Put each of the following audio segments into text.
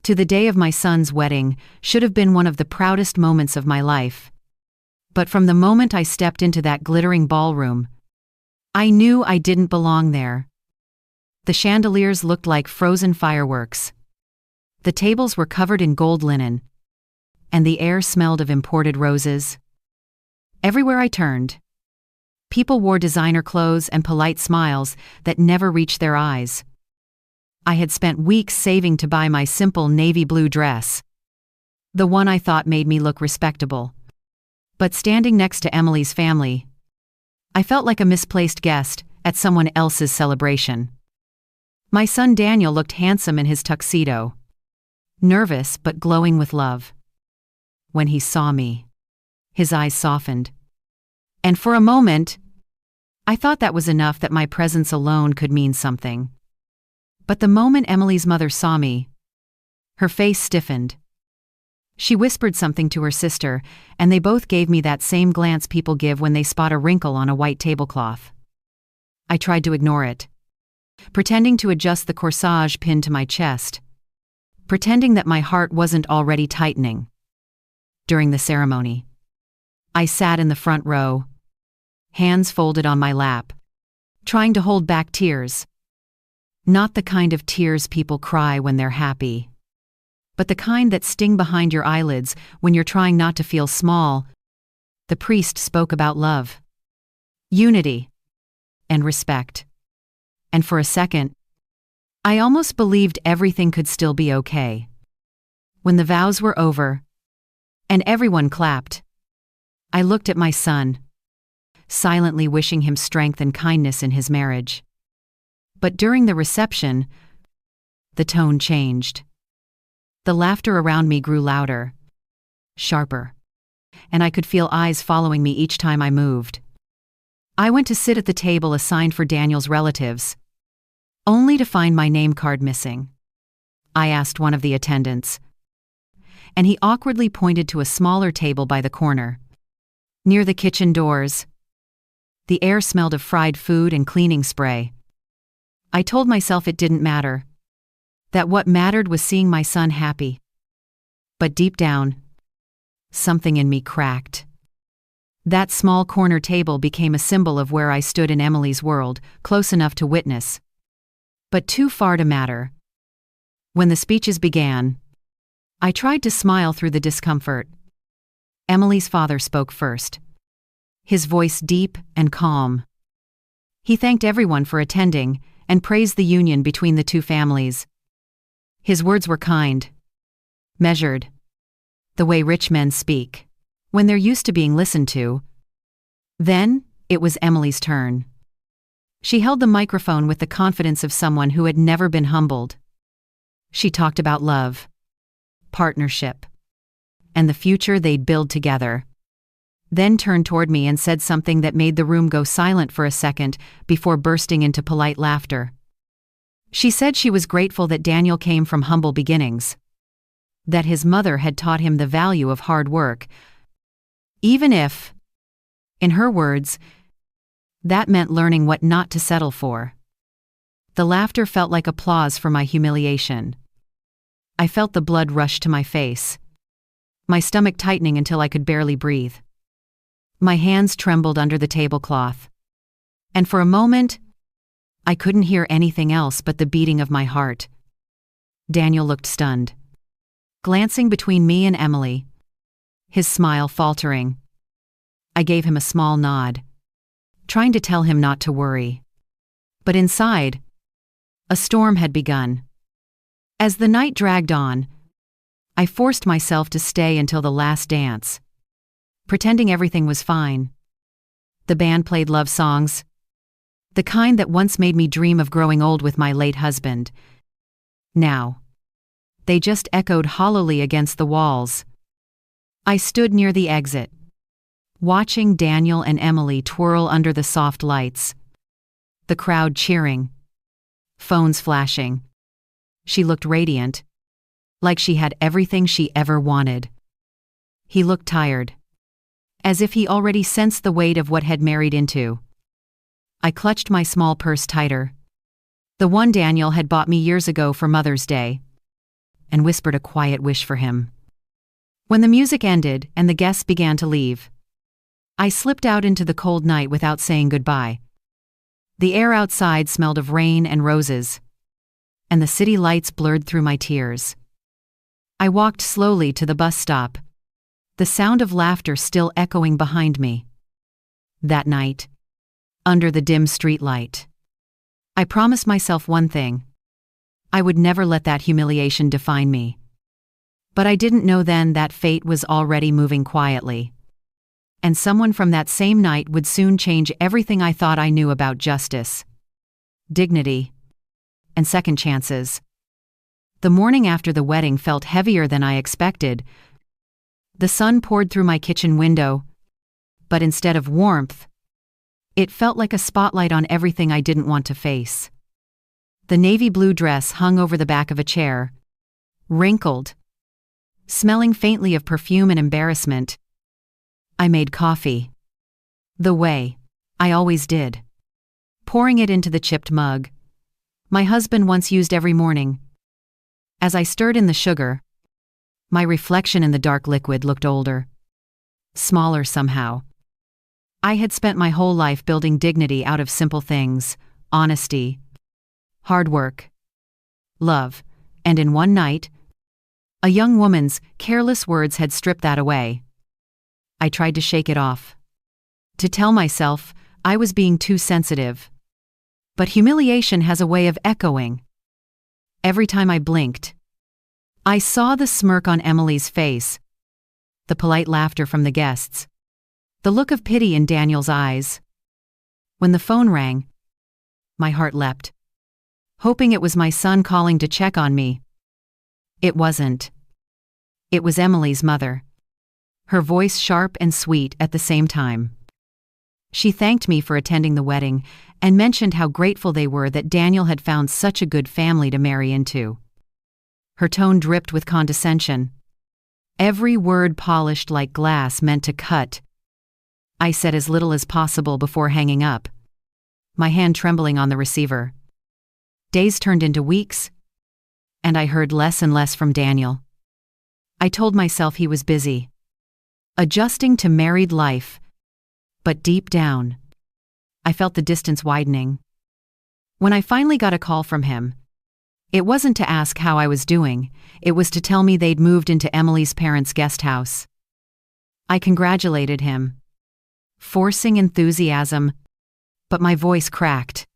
To the day of my son's wedding should have been one of the proudest moments of my life. But from the moment I stepped into that glittering ballroom, I knew I didn't belong there. The chandeliers looked like frozen fireworks. The tables were covered in gold linen, and the air smelled of imported roses. Everywhere I turned, people wore designer clothes and polite smiles that never reached their eyes. I had spent weeks saving to buy my simple navy blue dress, the one I thought made me look respectable. But standing next to Emily's family, I felt like a misplaced guest at someone else's celebration. My son Daniel looked handsome in his tuxedo, nervous but glowing with love. When he saw me, his eyes softened. And for a moment, I thought that was enough, that my presence alone could mean something. But the moment Emily's mother saw me, her face stiffened. She whispered something to her sister, and they both gave me that same glance people give when they spot a wrinkle on a white tablecloth. I tried to ignore it, pretending to adjust the corsage pinned to my chest, pretending that my heart wasn't already tightening. During the ceremony, I sat in the front row, hands folded on my lap, trying to hold back tears. Not the kind of tears people cry when they're happy, but the kind that sting behind your eyelids when you're trying not to feel small. The priest spoke about love, unity, and respect. And for a second, I almost believed everything could still be okay. When the vows were over, and everyone clapped, I looked at my son, silently wishing him strength and kindness in his marriage. But during the reception, the tone changed. The laughter around me grew louder, sharper, and I could feel eyes following me each time I moved. I went to sit at the table assigned for Daniel's relatives, only to find my name card missing. I asked one of the attendants, and he awkwardly pointed to a smaller table by the corner, near the kitchen doors. The air smelled of fried food and cleaning spray. I told myself it didn't matter, that what mattered was seeing my son happy. But deep down, something in me cracked. That small corner table became a symbol of where I stood in Emily's world, close enough to witness, but too far to matter. When the speeches began, I tried to smile through the discomfort. Emily's father spoke first, his voice deep and calm. He thanked everyone for attending and praised the union between the two families. His words were kind, measured, the way rich men speak, when they're used to being listened to. Then, it was Emily's turn. She held the microphone with the confidence of someone who had never been humbled. She talked about love, partnership, and the future they'd build together. Then turned toward me and said something that made the room go silent for a second before bursting into polite laughter. She said she was grateful that Daniel came from humble beginnings, that his mother had taught him the value of hard work, even if, in her words, that meant learning what not to settle for. The laughter felt like applause for my humiliation. I felt the blood rush to my face, my stomach tightening until I could barely breathe. My hands trembled under the tablecloth, and for a moment, I couldn't hear anything else but the beating of my heart. Daniel looked stunned, glancing between me and Emily, his smile faltering. I gave him a small nod, trying to tell him not to worry. But inside, a storm had begun. As the night dragged on, I forced myself to stay until the last dance, pretending everything was fine. The band played love songs, the kind that once made me dream of growing old with my late husband. Now, they just echoed hollowly against the walls. I stood near the exit, watching Daniel and Emily twirl under the soft lights, the crowd cheering, phones flashing. She looked radiant, like she had everything she ever wanted. He looked tired, as if he already sensed the weight of what had married into. I clutched my small purse tighter, the one Daniel had bought me years ago for Mother's Day, and whispered a quiet wish for him. When the music ended and the guests began to leave, I slipped out into the cold night without saying goodbye. The air outside smelled of rain and roses, and the city lights blurred through my tears. I walked slowly to the bus stop, the sound of laughter still echoing behind me. That night, under the dim streetlight, I promised myself one thing: I would never let that humiliation define me. But I didn't know then that fate was already moving quietly, and someone from that same night would soon change everything I thought I knew about justice, dignity, and second chances. The morning after the wedding felt heavier than I expected. The sun poured through my kitchen window, but instead of warmth, it felt like a spotlight on everything I didn't want to face. The navy blue dress hung over the back of a chair, wrinkled, smelling faintly of perfume and embarrassment. I made coffee, the way I always did, pouring it into the chipped mug my husband once used every morning. As I stirred in the sugar, my reflection in the dark liquid looked older, smaller somehow. I had spent my whole life building dignity out of simple things: honesty, hard work, love, and in one night, a young woman's careless words had stripped that away. I tried to shake it off, to tell myself I was being too sensitive. But humiliation has a way of echoing. Every time I blinked, I saw the smirk on Emily's face, the polite laughter from the guests, the look of pity in Daniel's eyes. When the phone rang, my heart leapt, hoping it was my son calling to check on me. It wasn't. It was Emily's mother, her voice sharp and sweet at the same time. She thanked me for attending the wedding and mentioned how grateful they were that Daniel had found such a good family to marry into. Her tone dripped with condescension, every word polished like glass meant to cut. I said as little as possible before hanging up, my hand trembling on the receiver. Days turned into weeks, and I heard less and less from Daniel. I told myself he was busy, adjusting to married life, but deep down, I felt the distance widening. When I finally got a call from him, it wasn't to ask how I was doing, it was to tell me they'd moved into Emily's parents' guest house. I congratulated him, forcing enthusiasm, but my voice cracked.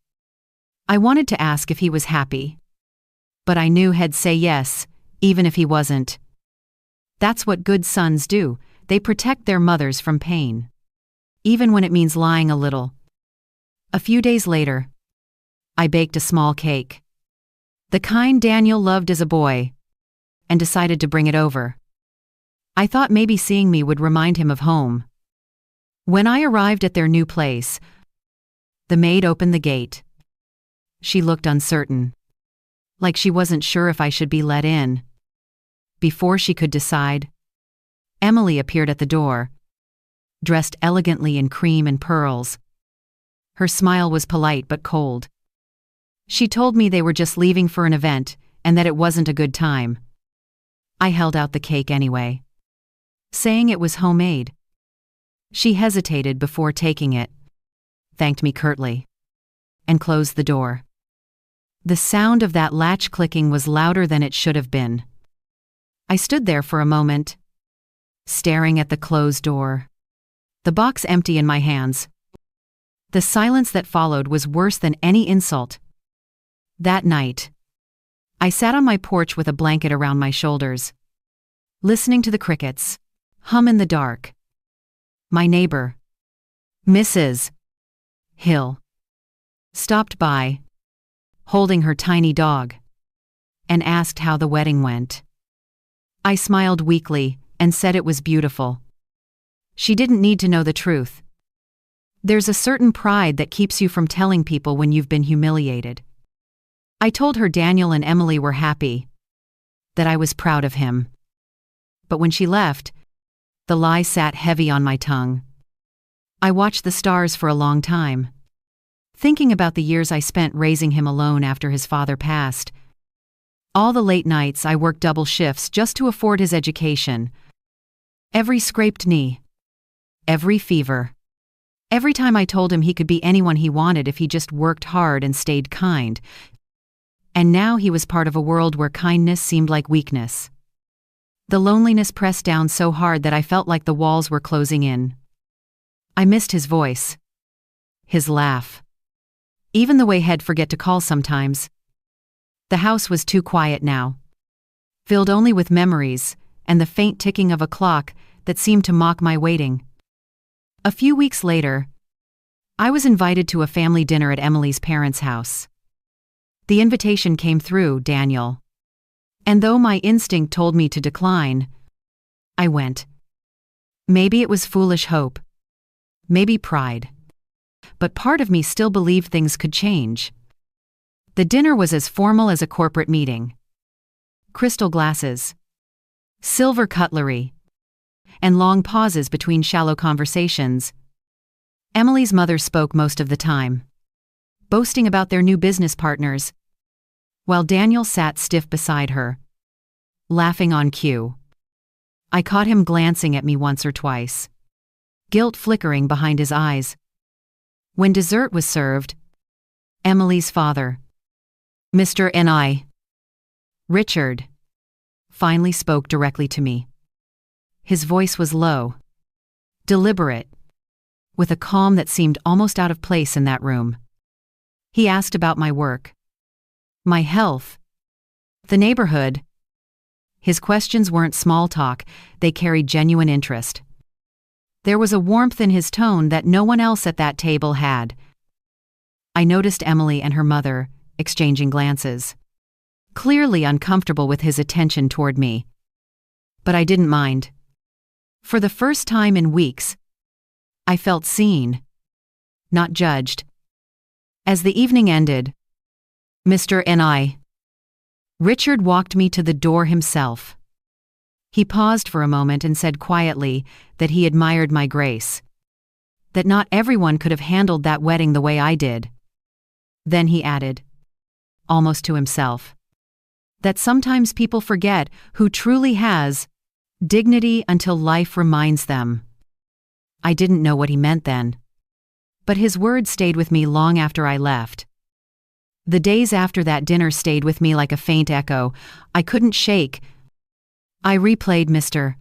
I wanted to ask if he was happy, but I knew he'd say yes, even if he wasn't. That's what good sons do, they protect their mothers from pain, even when it means lying a little. A few days later, I baked a small cake, the kind Daniel loved as a boy, and decided to bring it over. I thought maybe seeing me would remind him of home. When I arrived at their new place, the maid opened the gate. She looked uncertain, like she wasn't sure if I should be let in. Before she could decide, Emily appeared at the door, dressed elegantly in cream and pearls. Her smile was polite but cold. She told me they were just leaving for an event and that it wasn't a good time. I held out the cake anyway, saying it was homemade. She hesitated before taking it, thanked me curtly, and closed the door. The sound of that latch clicking was louder than it should have been. I stood there for a moment, staring at the closed door, the box empty in my hands. The silence that followed was worse than any insult. That night, I sat on my porch with a blanket around my shoulders, listening to the crickets hum in the dark. My neighbor, Mrs. Hill, stopped by, holding her tiny dog, and asked how the wedding went. I smiled weakly and said it was beautiful. She didn't need to know the truth. There's a certain pride that keeps you from telling people when you've been humiliated. I told her Daniel and Emily were happy, that I was proud of him. But when she left, the lie sat heavy on my tongue. I watched the stars for a long time, thinking about the years I spent raising him alone after his father passed. All the late nights I worked double shifts just to afford his education. Every scraped knee. Every fever. Every time I told him he could be anyone he wanted if he just worked hard and stayed kind. And now he was part of a world where kindness seemed like weakness. The loneliness pressed down so hard that I felt like the walls were closing in. I missed his voice. His laugh. Even the way he'd forget to call sometimes. The house was too quiet now. Filled only with memories, and the faint ticking of a clock that seemed to mock my waiting. A few weeks later, I was invited to a family dinner at Emily's parents' house. The invitation came through Daniel. And though my instinct told me to decline, I went. Maybe it was foolish hope. Maybe pride. But part of me still believed things could change. The dinner was as formal as a corporate meeting. Crystal glasses. Silver cutlery. And long pauses between shallow conversations. Emily's mother spoke most of the time, boasting about their new business partners, while Daniel sat stiff beside her, laughing on cue. I caught him glancing at me once or twice, guilt flickering behind his eyes. When dessert was served, Emily's father, Mr. N.I. Richard, finally spoke directly to me. His voice was low, deliberate, with a calm that seemed almost out of place in that room. He asked about my work, my health, the neighborhood. His questions weren't small talk, they carried genuine interest. There was a warmth in his tone that no one else at that table had. I noticed Emily and her mother exchanging glances, clearly uncomfortable with his attention toward me. But I didn't mind. For the first time in weeks, I felt seen, not judged. As the evening ended, Mr. N.I. Richard walked me to the door himself. He paused for a moment and said quietly that he admired my grace, that not everyone could have handled that wedding the way I did. Then he added, almost to himself, that sometimes people forget who truly has dignity until life reminds them. I didn't know what he meant then, but his words stayed with me long after I left. The days after that dinner stayed with me like a faint echo I couldn't shake. I replayed Mr.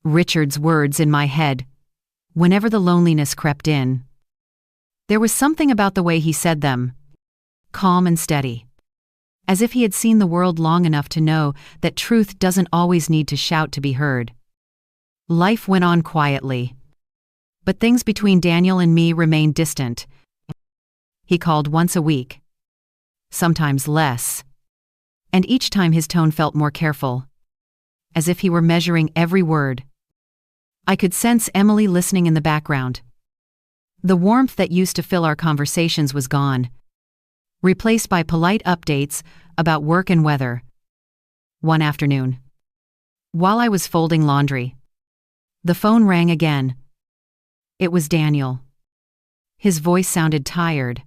Richard's words in my head whenever the loneliness crept in. There was something about the way he said them, calm and steady, as if he had seen the world long enough to know that truth doesn't always need to shout to be heard. Life went on quietly, but things between Daniel and me remained distant. He called once a week, sometimes less, and each time his tone felt more careful, as if he were measuring every word. I could sense Emily listening in the background. The warmth that used to fill our conversations was gone, replaced by polite updates about work and weather. One afternoon, while I was folding laundry, the phone rang again. It was Daniel. His voice sounded tired,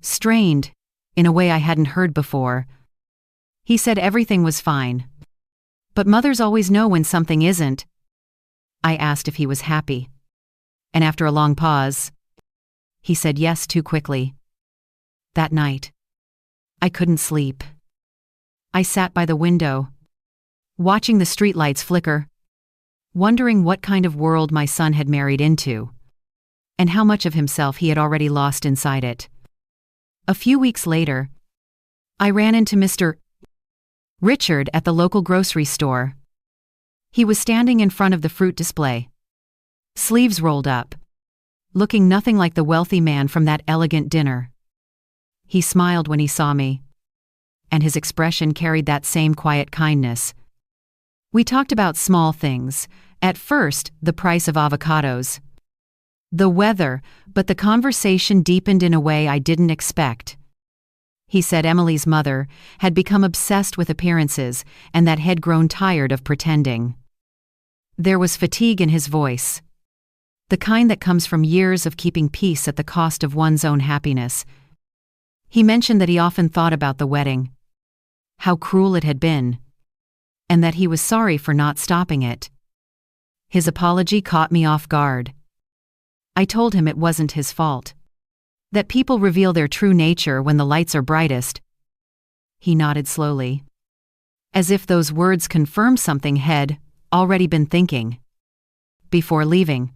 strained, in a way I hadn't heard before. He said everything was fine. But mothers always know when something isn't. I asked if he was happy. And after a long pause, he said yes too quickly. That night, I couldn't sleep. I sat by the window, watching the streetlights flicker, wondering what kind of world my son had married into, and how much of himself he had already lost inside it. A few weeks later, I ran into Mr. Richard at the local grocery store. He was standing in front of the fruit display, sleeves rolled up, looking nothing like the wealthy man from that elegant dinner. He smiled when he saw me, and his expression carried that same quiet kindness. We talked about small things, at first the price of avocados, the weather, but the conversation deepened in a way I didn't expect. He said Emily's mother had become obsessed with appearances and that had grown tired of pretending. There was fatigue in his voice, the kind that comes from years of keeping peace at the cost of one's own happiness. He mentioned that he often thought about the wedding, how cruel it had been, and that he was sorry for not stopping it. His apology caught me off guard. I told him it wasn't his fault, that people reveal their true nature when the lights are brightest. He nodded slowly, as if those words confirmed something he'd already been thinking. Before leaving,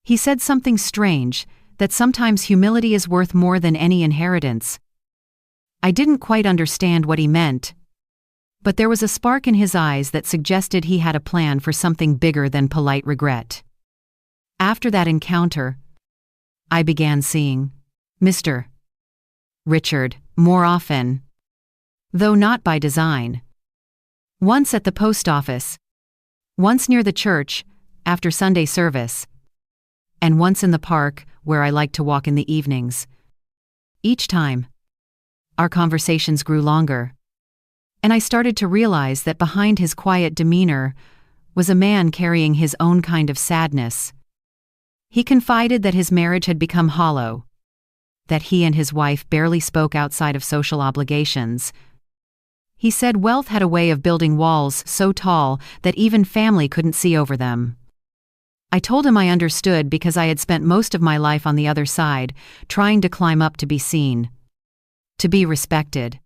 he said something strange, that sometimes humility is worth more than any inheritance. I didn't quite understand what he meant, but there was a spark in his eyes that suggested he had a plan for something bigger than polite regret. After that encounter, I began seeing Mr. Richard more often, though not by design. Once at the post office, once near the church after Sunday service, and once in the park where I liked to walk in the evenings. Each time, our conversations grew longer, and I started to realize that behind his quiet demeanor was a man carrying his own kind of sadness. He confided that his marriage had become hollow, that he and his wife barely spoke outside of social obligations. He said wealth had a way of building walls so tall that even family couldn't see over them. I told him I understood because I had spent most of my life on the other side, trying to climb up to be seen, to be respected,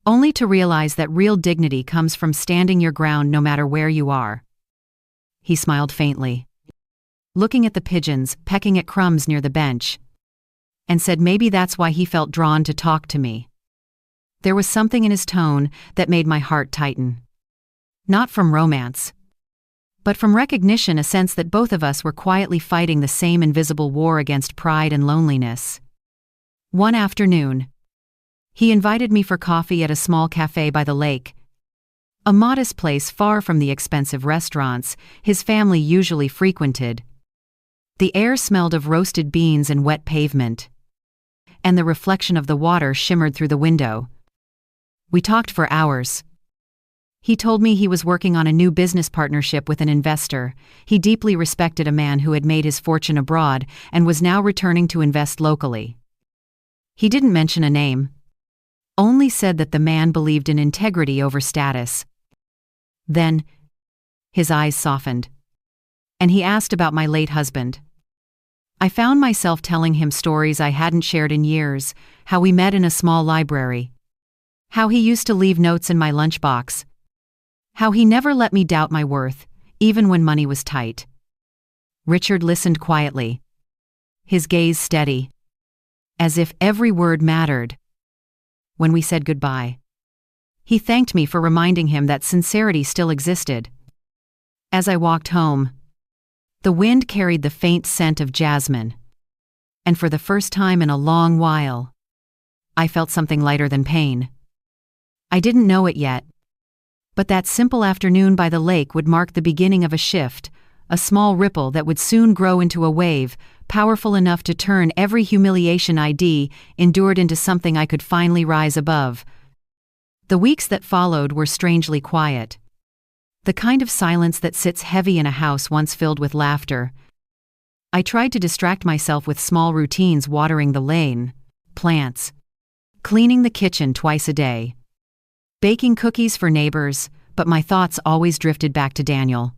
only to realize that real dignity comes from standing your ground no matter where you are. He smiled faintly, looking at the pigeons pecking at crumbs near the bench, and said maybe that's why he felt drawn to talk to me. There was something in his tone that made my heart tighten. Not from romance, but from recognition, a sense that both of us were quietly fighting the same invisible war against pride and loneliness. One afternoon, he invited me for coffee at a small cafe by the lake, a modest place far from the expensive restaurants his family usually frequented. The air smelled of roasted beans and wet pavement, and the reflection of the water shimmered through the window. We talked for hours. He told me he was working on a new business partnership with an investor. He deeply respected a man who had made his fortune abroad and was now returning to invest locally. He didn't mention a name, only said that the man believed in integrity over status. Then, his eyes softened, and he asked about my late husband. I found myself telling him stories I hadn't shared in years, how we met in a small library, how he used to leave notes in my lunchbox, how he never let me doubt my worth, even when money was tight. Richard listened quietly, his gaze steady, as if every word mattered. When we said goodbye, he thanked me for reminding him that sincerity still existed. As I walked home, the wind carried the faint scent of jasmine, and for the first time in a long while, I felt something lighter than pain. I didn't know it yet, but that simple afternoon by the lake would mark the beginning of a shift, a small ripple that would soon grow into a wave, powerful enough to turn every humiliation I'd endured into something I could finally rise above. The weeks that followed were strangely quiet. The kind of silence that sits heavy in a house once filled with laughter. I tried to distract myself with small routines: watering the lane, plants, cleaning the kitchen twice a day, baking cookies for neighbors, but my thoughts always drifted back to Daniel.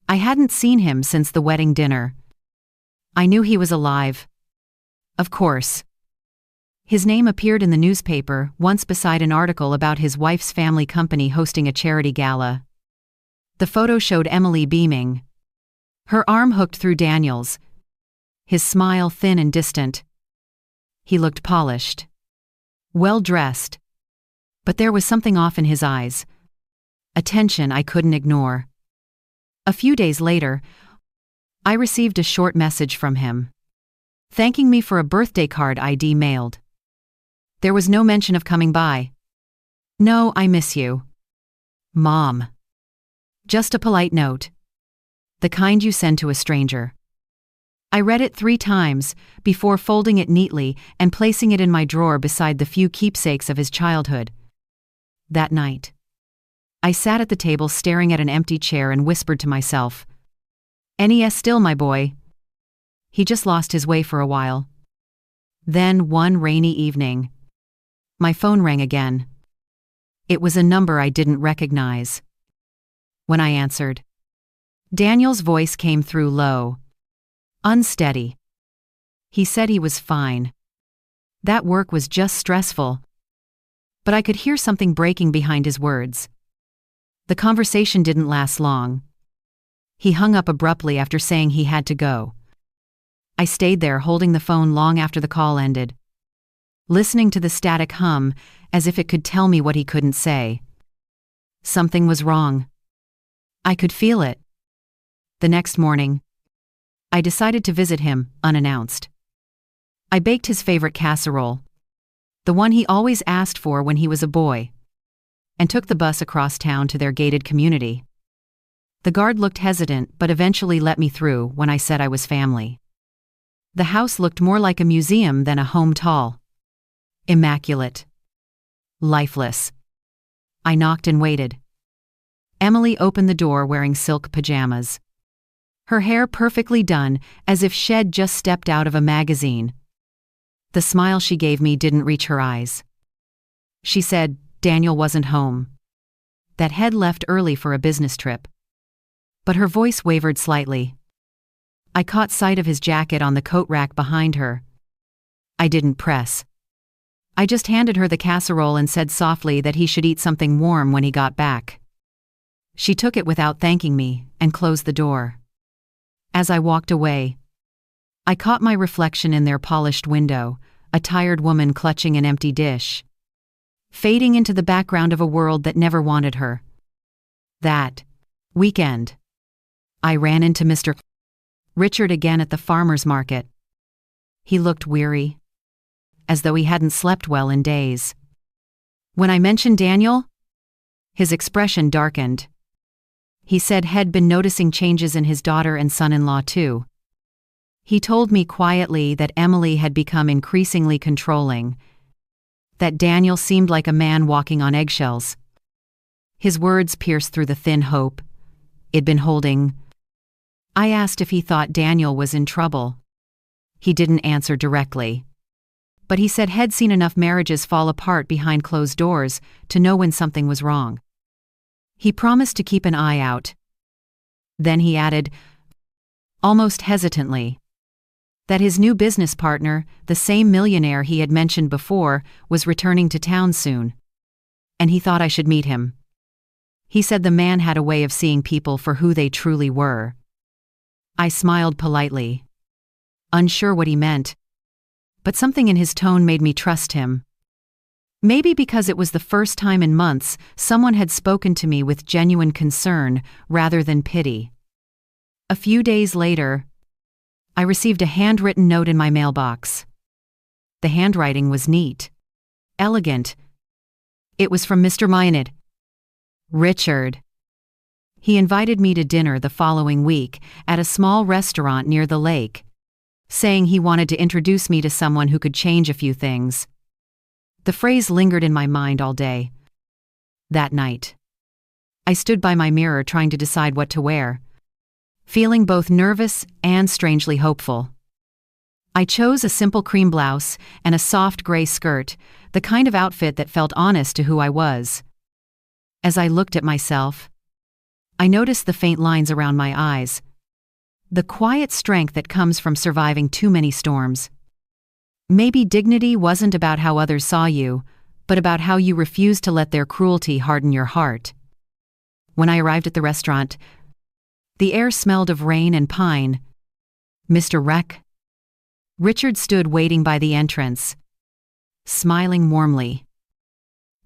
I hadn't seen him since the wedding dinner. I knew he was alive. Of course. His name appeared in the newspaper once beside an article about his wife's family company hosting a charity gala. The photo showed Emily beaming, her arm hooked through Daniel's, his smile thin and distant. He looked polished, well-dressed, but there was something off in his eyes, a tension I couldn't ignore. A few days later, I received a short message from him, thanking me for a birthday card I'd mailed. There was no mention of coming by. "No, I miss you, Mom." Just a polite note, the kind you send to a stranger. I read it 3 times before folding it neatly and placing it in my drawer beside the few keepsakes of his childhood. That night, I sat at the table staring at an empty chair and whispered to myself, "NES still, my boy. He just lost his way for a while." Then one rainy evening, my phone rang again. It was a number I didn't recognize. When I answered, Daniel's voice came through low, unsteady. He said he was fine. That work was just stressful. But I could hear something breaking behind his words. The conversation didn't last long. He hung up abruptly after saying he had to go. I stayed there holding the phone long after the call ended, listening to the static hum as if it could tell me what he couldn't say. Something was wrong. I could feel it. The next morning, I decided to visit him, unannounced. I baked his favorite casserole, the one he always asked for when he was a boy, and took the bus across town to their gated community. The guard looked hesitant but eventually let me through when I said I was family. The house looked more like a museum than a home. Tall, immaculate, lifeless. I knocked and waited. Emily opened the door wearing silk pajamas. Her hair perfectly done, as if she'd just stepped out of a magazine. The smile she gave me didn't reach her eyes. She said Daniel wasn't home, that he'd left early for a business trip. But her voice wavered slightly. I caught sight of his jacket on the coat rack behind her. I didn't press. I just handed her the casserole and said softly that he should eat something warm when he got back. She took it without thanking me and closed the door. As I walked away, I caught my reflection in their polished window, a tired woman clutching an empty dish, fading into the background of a world that never wanted her. That weekend, I ran into Mr. Richard again at the farmer's market. He looked weary, as though he hadn't slept well in days. When I mentioned Daniel, his expression darkened. He said he'd been noticing changes in his daughter and son-in-law too. He told me quietly that Emily had become increasingly controlling, that Daniel seemed like a man walking on eggshells. His words pierced through the thin hope it'd been holding. I asked if he thought Daniel was in trouble. He didn't answer directly, but he said he'd seen enough marriages fall apart behind closed doors to know when something was wrong. He promised to keep an eye out. Then he added, almost hesitantly, that his new business partner, the same millionaire he had mentioned before, was returning to town soon, and he thought I should meet him. He said the man had a way of seeing people for who they truly were. I smiled politely, unsure what he meant, but something in his tone made me trust him. Maybe because it was the first time in months someone had spoken to me with genuine concern rather than pity. A few days later, I received a handwritten note in my mailbox. The handwriting was neat, elegant. It was from Mr. Millionaire, Richard. He invited me to dinner the following week at a small restaurant near the lake, saying he wanted to introduce me to someone who could change a few things. The phrase lingered in my mind all day. That night, I stood by my mirror trying to decide what to wear, feeling both nervous and strangely hopeful. I chose a simple cream blouse and a soft gray skirt, the kind of outfit that felt honest to who I was. As I looked at myself, I noticed the faint lines around my eyes, the quiet strength that comes from surviving too many storms. Maybe dignity wasn't about how others saw you, but about how you refused to let their cruelty harden your heart. When I arrived at the restaurant, the air smelled of rain and pine. Mr. Richard stood waiting by the entrance, smiling warmly.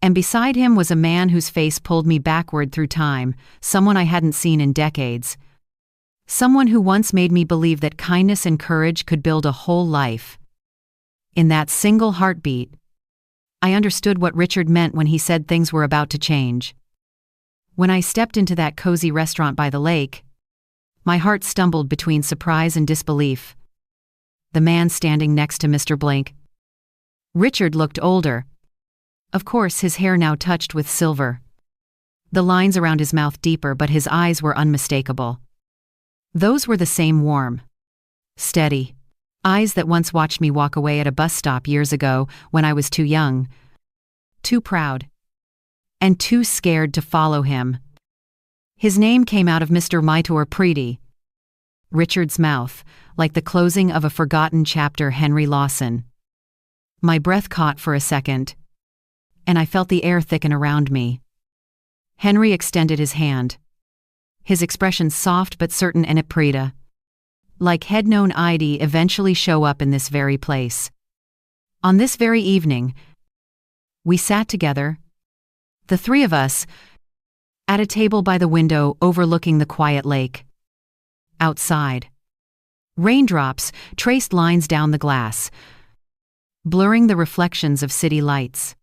And beside him was a man whose face pulled me backward through time, someone I hadn't seen in decades. Someone who once made me believe that kindness and courage could build a whole life. In that single heartbeat, I understood what Richard meant when he said things were about to change. When I stepped into that cozy restaurant by the lake, my heart stumbled between surprise and disbelief. The man standing next to Mr. Richard looked older. Of course, his hair now touched with silver. The lines around his mouth deeper, but his eyes were unmistakable. Those were the same warm, steady eyes that once watched me walk away at a bus stop years ago when I was too young, too proud, and too scared to follow him. His name came out of Mr. Mitor Preety. Richard's mouth, like the closing of a forgotten chapter. Henry Lawson. My breath caught for a second, and I felt the air thicken around me. Henry extended his hand. His expression soft but certain, and Preeta. Like head known I'd eventually show up in this very place. On this very evening, we sat together, the three of us, at a table by the window overlooking the quiet lake. Outside, raindrops traced lines down the glass, blurring the reflections of city lights.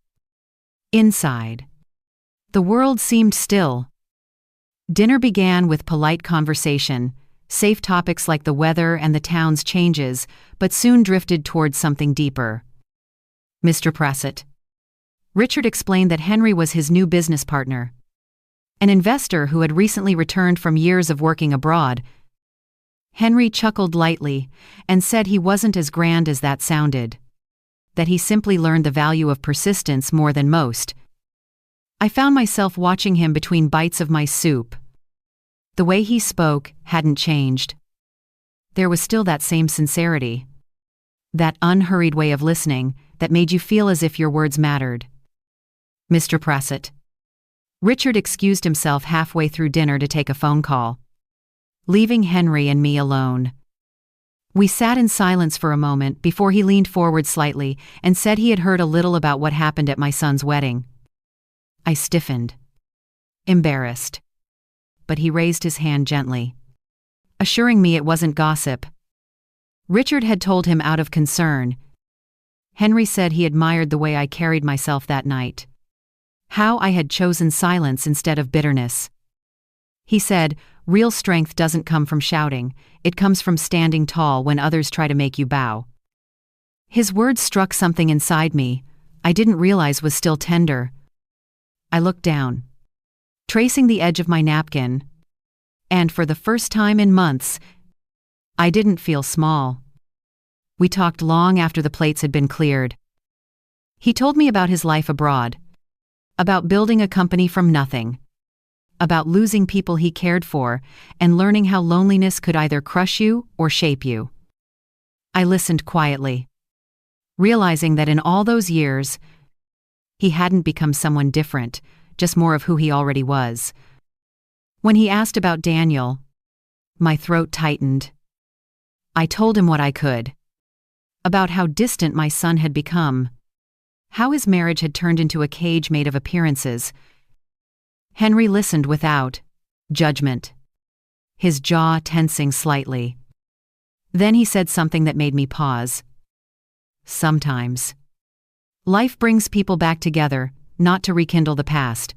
Inside, the world seemed still. Dinner began with polite conversation, safe topics like the weather and the town's changes, but soon drifted towards something deeper. Mr. Prassett. Richard explained that Henry was his new business partner, an investor who had recently returned from years of working abroad. Henry chuckled lightly and said he wasn't as grand as that sounded, that he simply learned the value of persistence more than most. I found myself watching him between bites of my soup. The way he spoke hadn't changed. There was still that same sincerity, that unhurried way of listening that made you feel as if your words mattered. Mr. Prassett. Richard excused himself halfway through dinner to take a phone call, leaving Henry and me alone. We sat in silence for a moment before he leaned forward slightly and said he had heard a little about what happened at my son's wedding. I stiffened, embarrassed, but he raised his hand gently, assuring me it wasn't gossip. Richard had told him out of concern. Henry said he admired the way I carried myself that night, how I had chosen silence instead of bitterness. He said, "Real strength doesn't come from shouting, it comes from standing tall when others try to make you bow." His words struck something inside me I didn't realize was still tender. I looked down, tracing the edge of my napkin, and for the first time in months, I didn't feel small. We talked long after the plates had been cleared. He told me about his life abroad, about building a company from nothing, about losing people he cared for, and learning how loneliness could either crush you or shape you. I listened quietly, realizing that in all those years, he hadn't become someone different, just more of who he already was. When he asked about Daniel, my throat tightened. I told him what I could, about how distant my son had become, how his marriage had turned into a cage made of appearances. Henry listened without judgment, his jaw tensing slightly. Then he said something that made me pause. Sometimes life brings people back together, not to rekindle the past,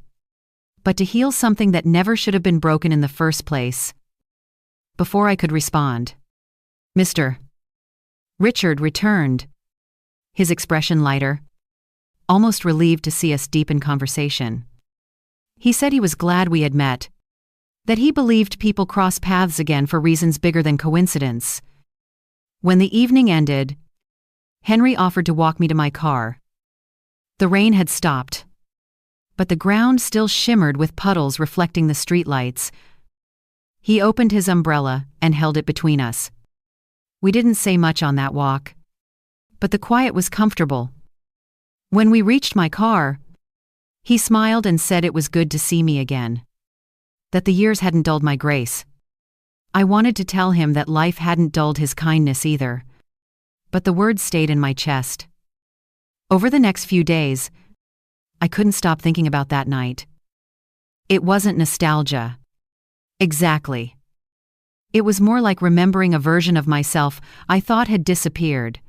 but to heal something that never should have been broken in the first place. Before I could respond, Mr. Richard returned, his expression lighter, almost relieved to see us deep in conversation. He said he was glad we had met, that he believed people cross paths again for reasons bigger than coincidence. When the evening ended, Henry offered to walk me to my car. The rain had stopped, but the ground still shimmered with puddles reflecting the streetlights. He opened his umbrella and held it between us. We didn't say much on that walk, but the quiet was comfortable. When we reached my car, he smiled and said it was good to see me again, that the years hadn't dulled my grace. I wanted to tell him that life hadn't dulled his kindness either, but the words stayed in my chest. Over the next few days, I couldn't stop thinking about that night. It wasn't nostalgia. Exactly. It was more like remembering a version of myself I thought had disappeared,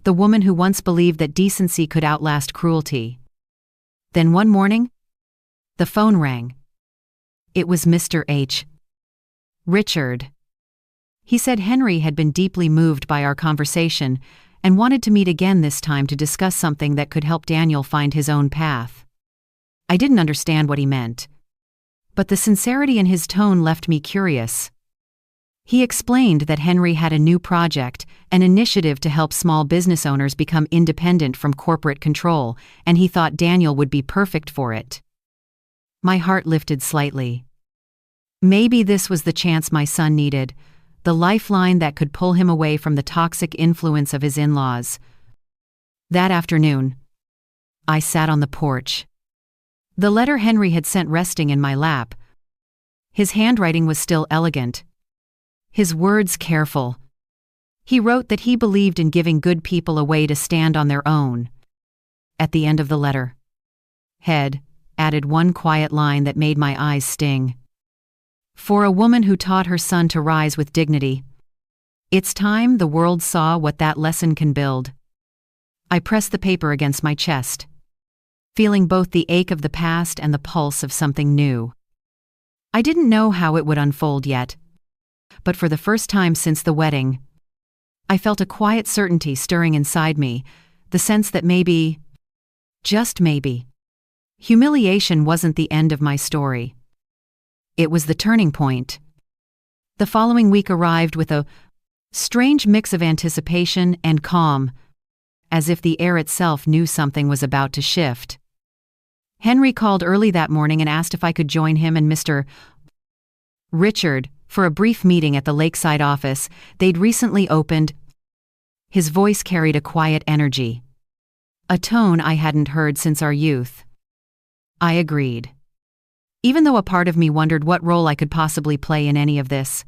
the woman who once believed that decency could outlast cruelty. Then one morning, the phone rang. It was Mr. H. Richard. He said Henry had been deeply moved by our conversation and wanted to meet again, this time to discuss something that could help Daniel find his own path. I didn't understand what he meant, but the sincerity in his tone left me curious. He explained that Henry had a new project, an initiative to help small business owners become independent from corporate control, and he thought Daniel would be perfect for it. My heart lifted slightly. Maybe this was the chance my son needed, the lifeline that could pull him away from the toxic influence of his in-laws. That afternoon, I sat on the porch. The letter Henry had sent resting in my lap. His handwriting was still elegant. His words careful. He wrote that he believed in giving good people a way to stand on their own. At the end of the letter, Head added one quiet line that made my eyes sting. For a woman who taught her son to rise with dignity, it's time the world saw what that lesson can build. I pressed the paper against my chest, feeling both the ache of the past and the pulse of something new. I didn't know how it would unfold yet, but for the first time since the wedding, I felt a quiet certainty stirring inside me, the sense that maybe, just maybe, humiliation wasn't the end of my story. It was the turning point. The following week arrived with a strange mix of anticipation and calm, as if the air itself knew something was about to shift. Henry called early that morning and asked if I could join him and Mr. Richard for a brief meeting at the lakeside office they'd recently opened. His voice carried a quiet energy, a tone I hadn't heard since our youth. I agreed, even though a part of me wondered what role I could possibly play in any of this.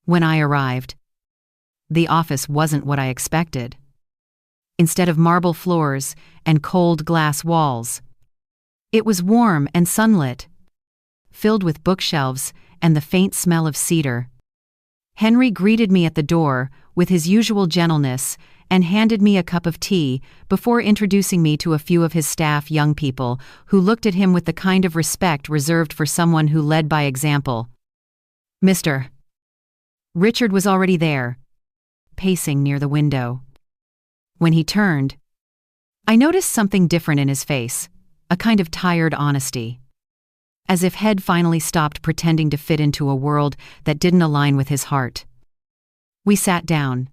When I arrived, the office wasn't what I expected. Instead of marble floors and cold glass walls, it was warm and sunlit, filled with bookshelves and the faint smell of cedar. Henry greeted me at the door with his usual gentleness and handed me a cup of tea before introducing me to a few of his staff young people who looked at him with the kind of respect reserved for someone who led by example. Mr. Richard was already there, pacing near the window. When he turned, I noticed something different in his face, a kind of tired honesty, as if Head finally stopped pretending to fit into a world that didn't align with his heart. We sat down,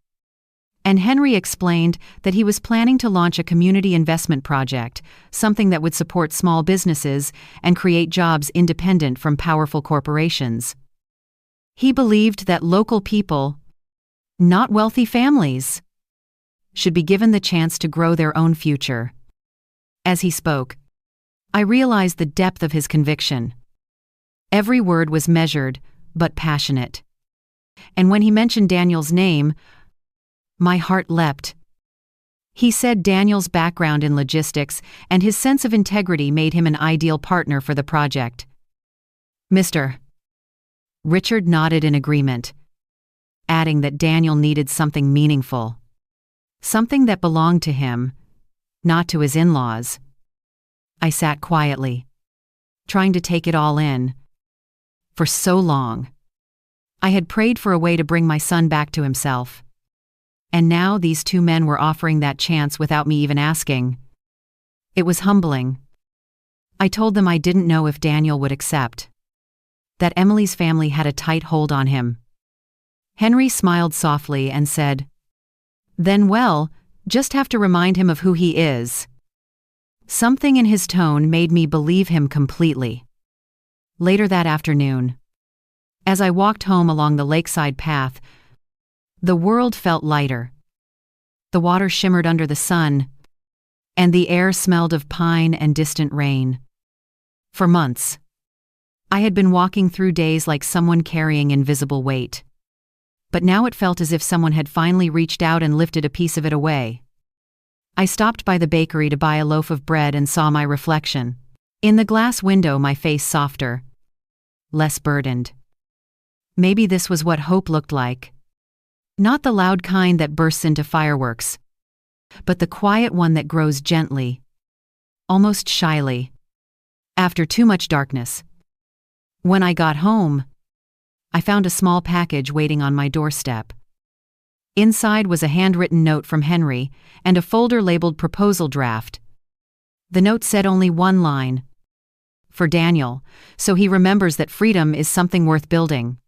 and Henry explained that he was planning to launch a community investment project, something that would support small businesses and create jobs independent from powerful corporations. He believed that local people, not wealthy families, should be given the chance to grow their own future. As he spoke, I realized the depth of his conviction. Every word was measured, but passionate. And when he mentioned Daniel's name, my heart leapt. He said Daniel's background in logistics and his sense of integrity made him an ideal partner for the project. Mr. Richard nodded in agreement, adding that Daniel needed something meaningful, something that belonged to him, not to his in-laws. I sat quietly, trying to take it all in. For so long, I had prayed for a way to bring my son back to himself. And now these two men were offering that chance without me even asking. It was humbling. I told them I didn't know if Daniel would accept, that Emily's family had a tight hold on him. Henry smiled softly and said, "Then well, just have to remind him of who he is." Something in his tone made me believe him completely. Later that afternoon, as I walked home along the lakeside path, the world felt lighter. The water shimmered under the sun, and the air smelled of pine and distant rain. For months, I had been walking through days like someone carrying invisible weight. But now it felt as if someone had finally reached out and lifted a piece of it away. I stopped by the bakery to buy a loaf of bread and saw my reflection. In the glass window, my face softer, less burdened. Maybe this was what hope looked like. Not the loud kind that bursts into fireworks, but the quiet one that grows gently, almost shyly, after too much darkness. When I got home, I found a small package waiting on my doorstep. Inside was a handwritten note from Henry and a folder labeled proposal draft. The note said only one line: "For Daniel, so he remembers that freedom is something worth building."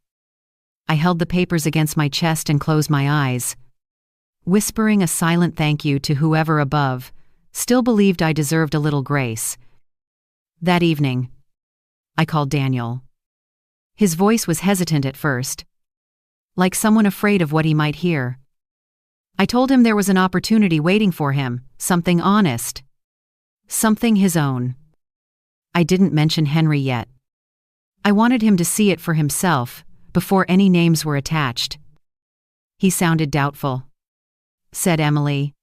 I held the papers against my chest and closed my eyes, whispering a silent thank you to whoever above still believed I deserved a little grace. That evening, I called Daniel. His voice was hesitant at first, like someone afraid of what he might hear. I told him there was an opportunity waiting for him, something honest, something his own. I didn't mention Henry yet. I wanted him to see it for himself, before any names were attached. He sounded doubtful, said Emily.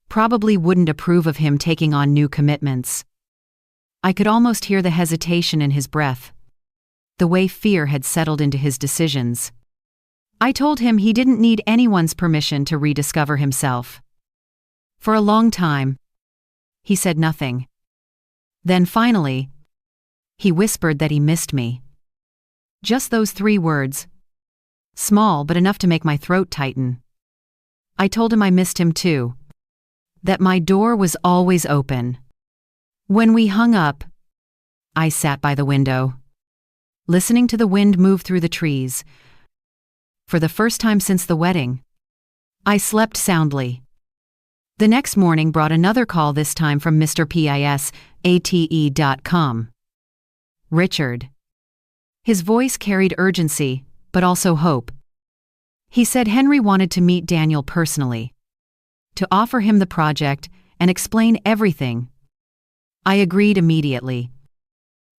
Probably wouldn't approve of him taking on new commitments. I could almost hear the hesitation in his breath, the way fear had settled into his decisions. I told him he didn't need anyone's permission to rediscover himself. For a long time, he said nothing. Then finally, he whispered that he missed me. Just those 3 words. Small but enough to make my throat tighten. I told him I missed him too. That my door was always open. When we hung up, I sat by the window, listening to the wind move through the trees. For the first time since the wedding, I slept soundly. The next morning brought another call, this time from Mr. Pisate.com. Richard. His voice carried urgency, but also hope. He said Henry wanted to meet Daniel personally, to offer him the project and explain everything. I agreed immediately.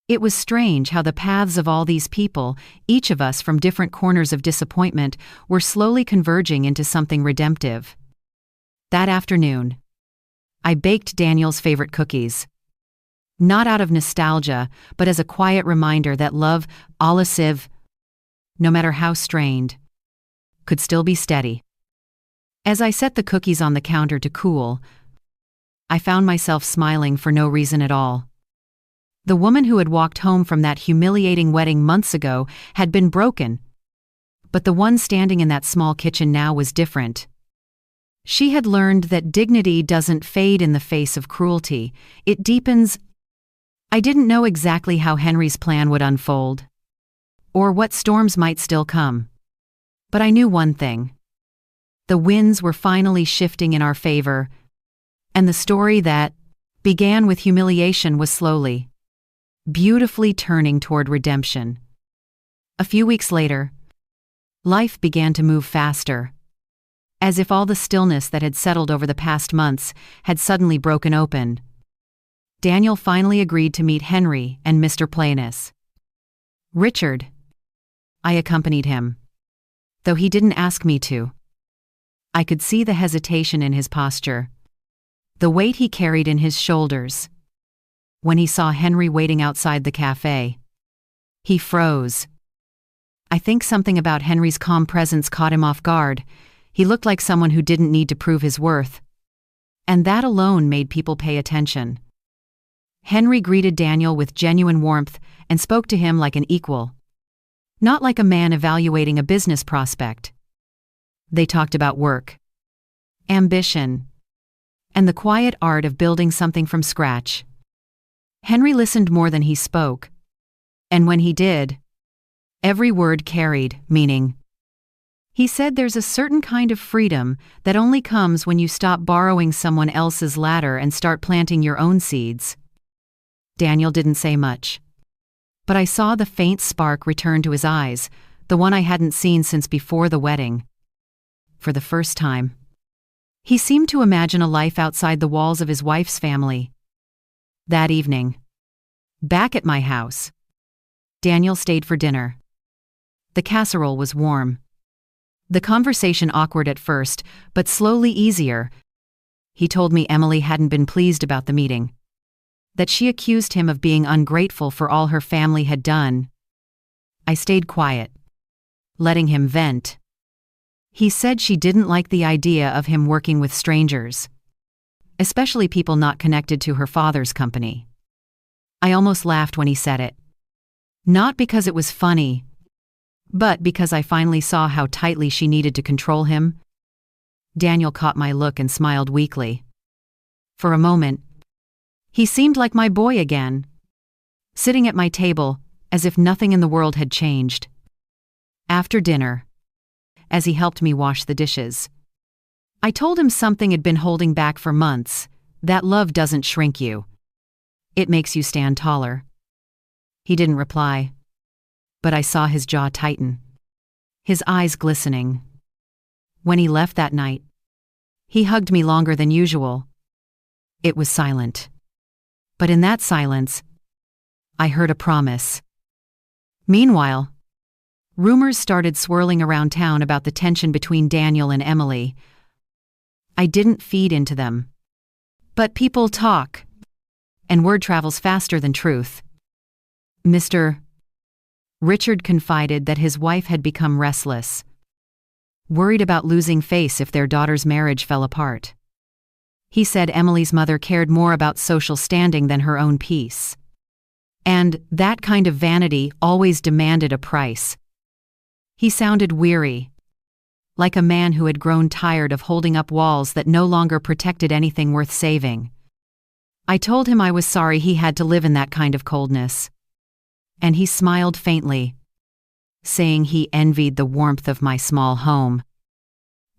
It was strange how the paths of all these people, each of us from different corners of disappointment, were slowly converging into something redemptive. That afternoon, I baked Daniel's favorite cookies. Not out of nostalgia, but as a quiet reminder that love, à la civ, no matter how strained, could still be steady. As I set the cookies on the counter to cool, I found myself smiling for no reason at all. The woman who had walked home from that humiliating wedding months ago had been broken, but the one standing in that small kitchen now was different. She had learned that dignity doesn't fade in the face of cruelty, it deepens. I didn't know exactly how Henry's plan would unfold, or what storms might still come. But I knew one thing. The winds were finally shifting in our favor, and the story that began with humiliation was slowly, beautifully turning toward redemption. A few weeks later, life began to move faster, as if all the stillness that had settled over the past months had suddenly broken open. Daniel finally agreed to meet Henry and Mr. Plainess. Richard. I accompanied him, though he didn't ask me to. I could see the hesitation in his posture, the weight he carried in his shoulders. When he saw Henry waiting outside the cafe, he froze. I think something about Henry's calm presence caught him off guard. He looked like someone who didn't need to prove his worth, and that alone made people pay attention. Henry greeted Daniel with genuine warmth and spoke to him like an equal, not like a man evaluating a business prospect. They talked about work, ambition, and the quiet art of building something from scratch. Henry listened more than he spoke, and when he did, every word carried meaning. He said there's a certain kind of freedom that only comes when you stop borrowing someone else's ladder and start planting your own seeds. Daniel didn't say much, but I saw the faint spark return to his eyes, the one I hadn't seen since before the wedding. For the first time, he seemed to imagine a life outside the walls of his wife's family. That evening, back at my house, Daniel stayed for dinner. The casserole was warm. The conversation awkward at first, but slowly easier. He told me Emily hadn't been pleased about the meeting, that she accused him of being ungrateful for all her family had done. I stayed quiet, letting him vent. He said she didn't like the idea of him working with strangers, especially people not connected to her father's company. I almost laughed when he said it. Not because it was funny, but because I finally saw how tightly she needed to control him. Daniel caught my look and smiled weakly. For a moment, he seemed like my boy again, sitting at my table as if nothing in the world had changed. After dinner, as he helped me wash the dishes, I told him something had been holding back for months, that love doesn't shrink you. It makes you stand taller. He didn't reply, but I saw his jaw tighten, his eyes glistening. When he left that night, he hugged me longer than usual. It was silent. But in that silence, I heard a promise. Meanwhile, rumors started swirling around town about the tension between Daniel and Emily. I didn't feed into them. But people talk, and word travels faster than truth. Mr. Richard confided that his wife had become restless, worried about losing face if their daughter's marriage fell apart. He said Emily's mother cared more about social standing than her own peace. And that kind of vanity always demanded a price. He sounded weary, like a man who had grown tired of holding up walls that no longer protected anything worth saving. I told him I was sorry he had to live in that kind of coldness. And he smiled faintly, saying he envied the warmth of my small home.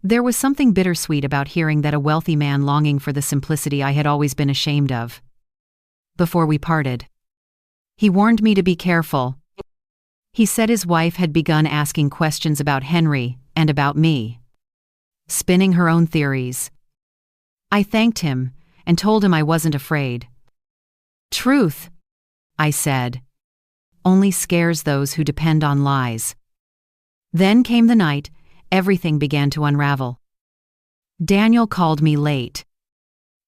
There was something bittersweet about hearing that a wealthy man longing for the simplicity I had always been ashamed of. Before we parted, he warned me to be careful. He said his wife had begun asking questions about Henry and about me, spinning her own theories. I thanked him and told him I wasn't afraid. Truth, I said, only scares those who depend on lies. Then came the night, everything began to unravel. Daniel called me late,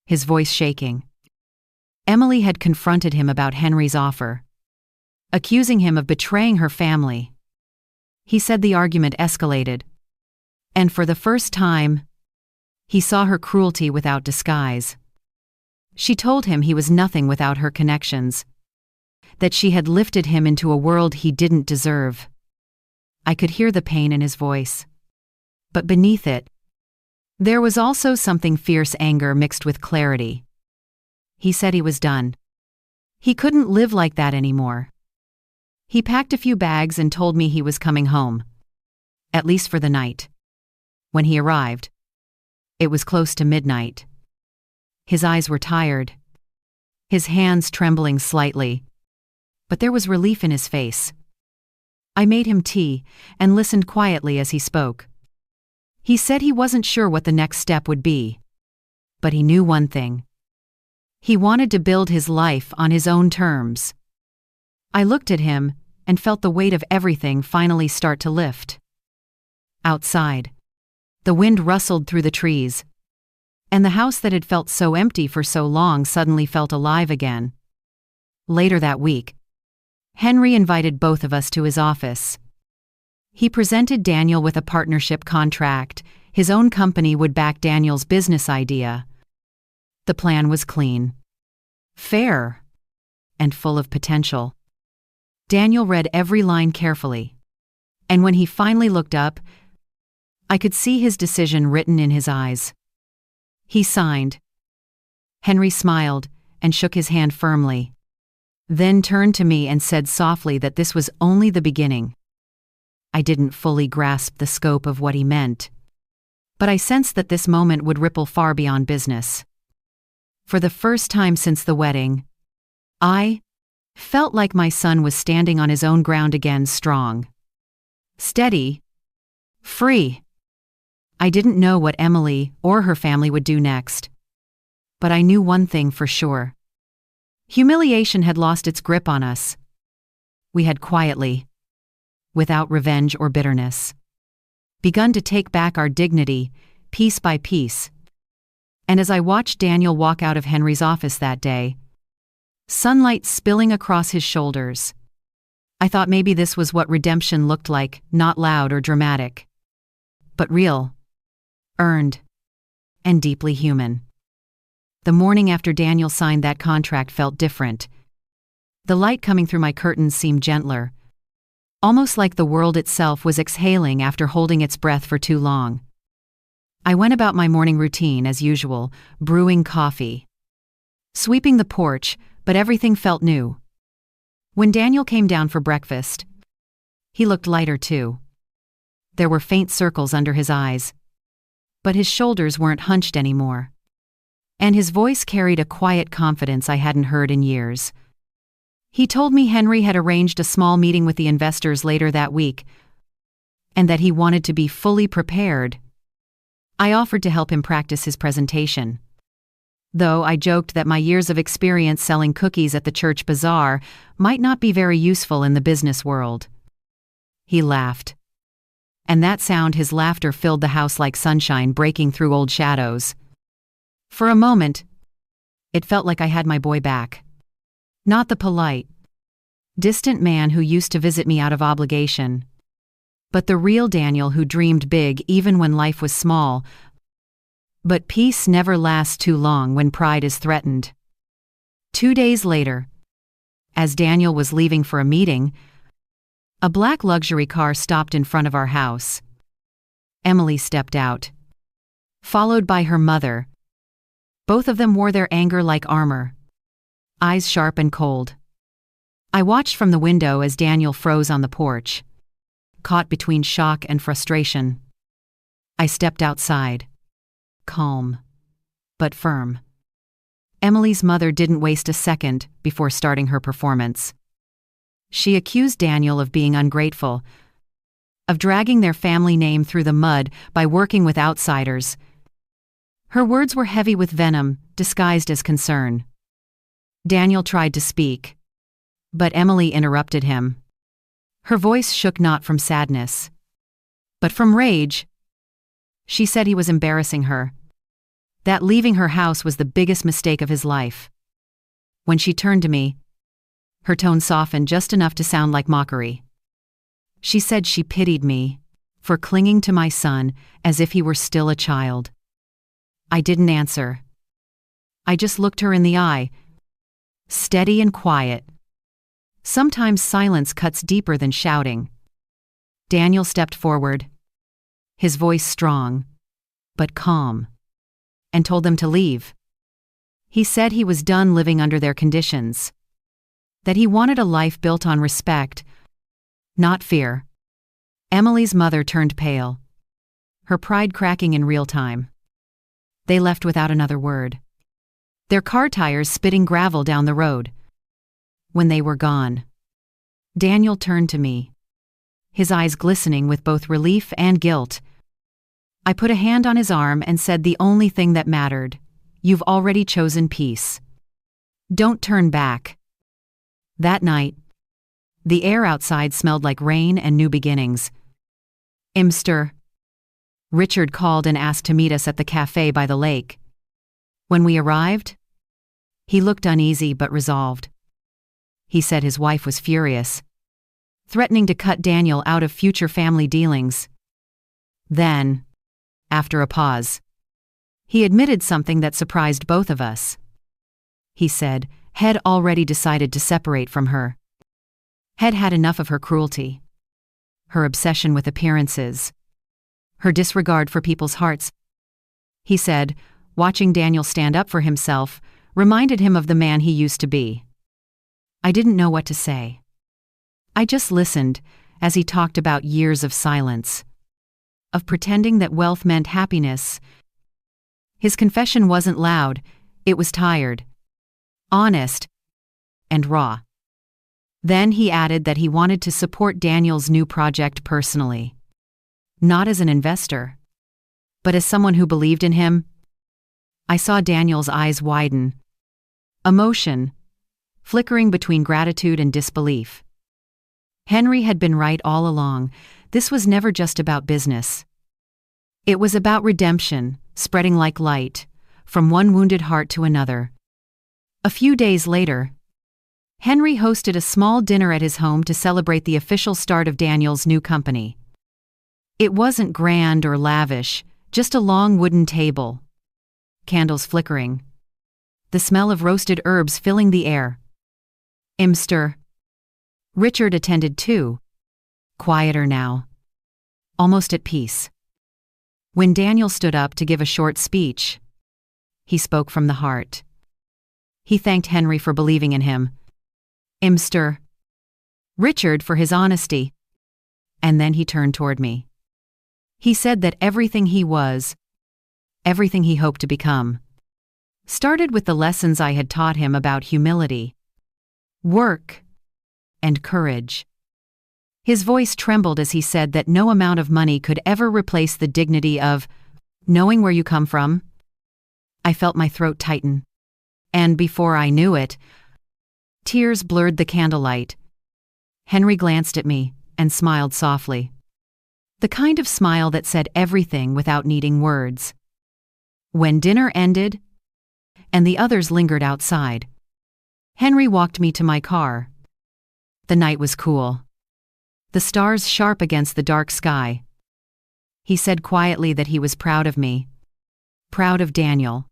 his voice shaking. Emily had confronted him about Henry's offer, accusing him of betraying her family. He said the argument escalated, and for the first time, he saw her cruelty without disguise. She told him he was nothing without her connections, that she had lifted him into a world he didn't deserve. I could hear the pain in his voice. But beneath it, there was also something fierce anger mixed with clarity. He said he was done. He couldn't live like that anymore. He packed a few bags and told me he was coming home, at least for the night. When he arrived, it was close to midnight. His eyes were tired, his hands trembling slightly, but there was relief in his face. I made him tea and listened quietly as he spoke. He said he wasn't sure what the next step would be, but he knew one thing. He wanted to build his life on his own terms. I looked at him and felt the weight of everything finally start to lift. Outside, the wind rustled through the trees, and the house that had felt so empty for so long suddenly felt alive again. Later that week, Henry invited both of us to his office. He presented Daniel with a partnership contract. His own company would back Daniel's business idea. The plan was clean, fair, and full of potential. Daniel read every line carefully, and when he finally looked up, I could see his decision written in his eyes. He signed. Henry smiled and shook his hand firmly, then turned to me and said softly that this was only the beginning. I didn't fully grasp the scope of what he meant, but I sensed that this moment would ripple far beyond business. For the first time since the wedding, I felt like my son was standing on his own ground again, strong, steady, free. I didn't know what Emily or her family would do next, but I knew one thing for sure. Humiliation had lost its grip on us. We had quietly, without revenge or bitterness, begun to take back our dignity, piece by piece. And as I watched Daniel walk out of Henry's office that day, sunlight spilling across his shoulders, I thought maybe this was what redemption looked like, not loud or dramatic, but real, earned, and deeply human. The morning after Daniel signed that contract felt different. The light coming through my curtains seemed gentler, almost like the world itself was exhaling after holding its breath for too long. I went about my morning routine as usual, brewing coffee, sweeping the porch, but everything felt new. When Daniel came down for breakfast, he looked lighter too. There were faint circles under his eyes, but his shoulders weren't hunched anymore, and his voice carried a quiet confidence I hadn't heard in years. He told me Henry had arranged a small meeting with the investors later that week, and that he wanted to be fully prepared. I offered to help him practice his presentation, though I joked that my years of experience selling cookies at the church bazaar might not be very useful in the business world. He laughed. And that sound, his laughter, filled the house like sunshine breaking through old shadows. For a moment, it felt like I had my boy back. Not the polite, distant man who used to visit me out of obligation, but the real Daniel who dreamed big even when life was small. But peace never lasts too long when pride is threatened. 2 days later, as Daniel was leaving for a meeting, a black luxury car stopped in front of our house. Emily stepped out, followed by her mother. Both of them wore their anger like armor, eyes sharp and cold. I watched from the window as Daniel froze on the porch, caught between shock and frustration. I stepped outside, calm, but firm. Emily's mother didn't waste a second before starting her performance. She accused Daniel of being ungrateful, of dragging their family name through the mud by working with outsiders. Her words were heavy with venom, disguised as concern. Daniel tried to speak, but Emily interrupted him. Her voice shook not from sadness, but from rage. She said he was embarrassing her, that leaving her house was the biggest mistake of his life. When she turned to me, her tone softened just enough to sound like mockery. She said she pitied me for clinging to my son as if he were still a child. I didn't answer. I just looked her in the eye, steady and quiet. Sometimes silence cuts deeper than shouting. Daniel stepped forward, his voice strong, but calm, and told them to leave. He said he was done living under their conditions, that he wanted a life built on respect, not fear. Emily's mother turned pale, her pride cracking in real time. They left without another word, their car tires spitting gravel down the road. When they were gone, Daniel turned to me, his eyes glistening with both relief and guilt. I put a hand on his arm and said the only thing that mattered: you've already chosen peace. Don't turn back. That night, the air outside smelled like rain and new beginnings. Mr. Richard called and asked to meet us at the cafe by the lake. When we arrived, he looked uneasy but resolved. He said his wife was furious, threatening to cut Daniel out of future family dealings. Then, after a pause, he admitted something that surprised both of us. He said Head already decided to separate from her. Head had enough of her cruelty, her obsession with appearances, her disregard for people's hearts. He said, watching Daniel stand up for himself reminded him of the man he used to be. I didn't know what to say. I just listened as he talked about years of silence, of pretending that wealth meant happiness. His confession wasn't loud, it was tired, honest, and raw. Then he added that he wanted to support Daniel's new project personally. Not as an investor, but as someone who believed in him. I saw Daniel's eyes widen, emotion flickering between gratitude and disbelief. Henry had been right all along. This was never just about business. It was about redemption, spreading like light, from one wounded heart to another. A few days later, Henry hosted a small dinner at his home to celebrate the official start of Daniel's new company. It wasn't grand or lavish, just a long wooden table, candles flickering, the smell of roasted herbs filling the air. Mr. Richard attended too, quieter now, almost at peace. When Daniel stood up to give a short speech, he spoke from the heart. He thanked Henry for believing in him, Mr. Richard for his honesty, and then he turned toward me. He said that everything he was, everything he hoped to become, started with the lessons I had taught him about humility, work, and courage. His voice trembled as he said that no amount of money could ever replace the dignity of knowing where you come from. I felt my throat tighten. And before I knew it, tears blurred the candlelight. Henry glanced at me and smiled softly. The kind of smile that said everything without needing words. When dinner ended, and the others lingered outside, Henry walked me to my car. The night was cool. The stars sharp against the dark sky. He said quietly that he was proud of me, proud of Daniel,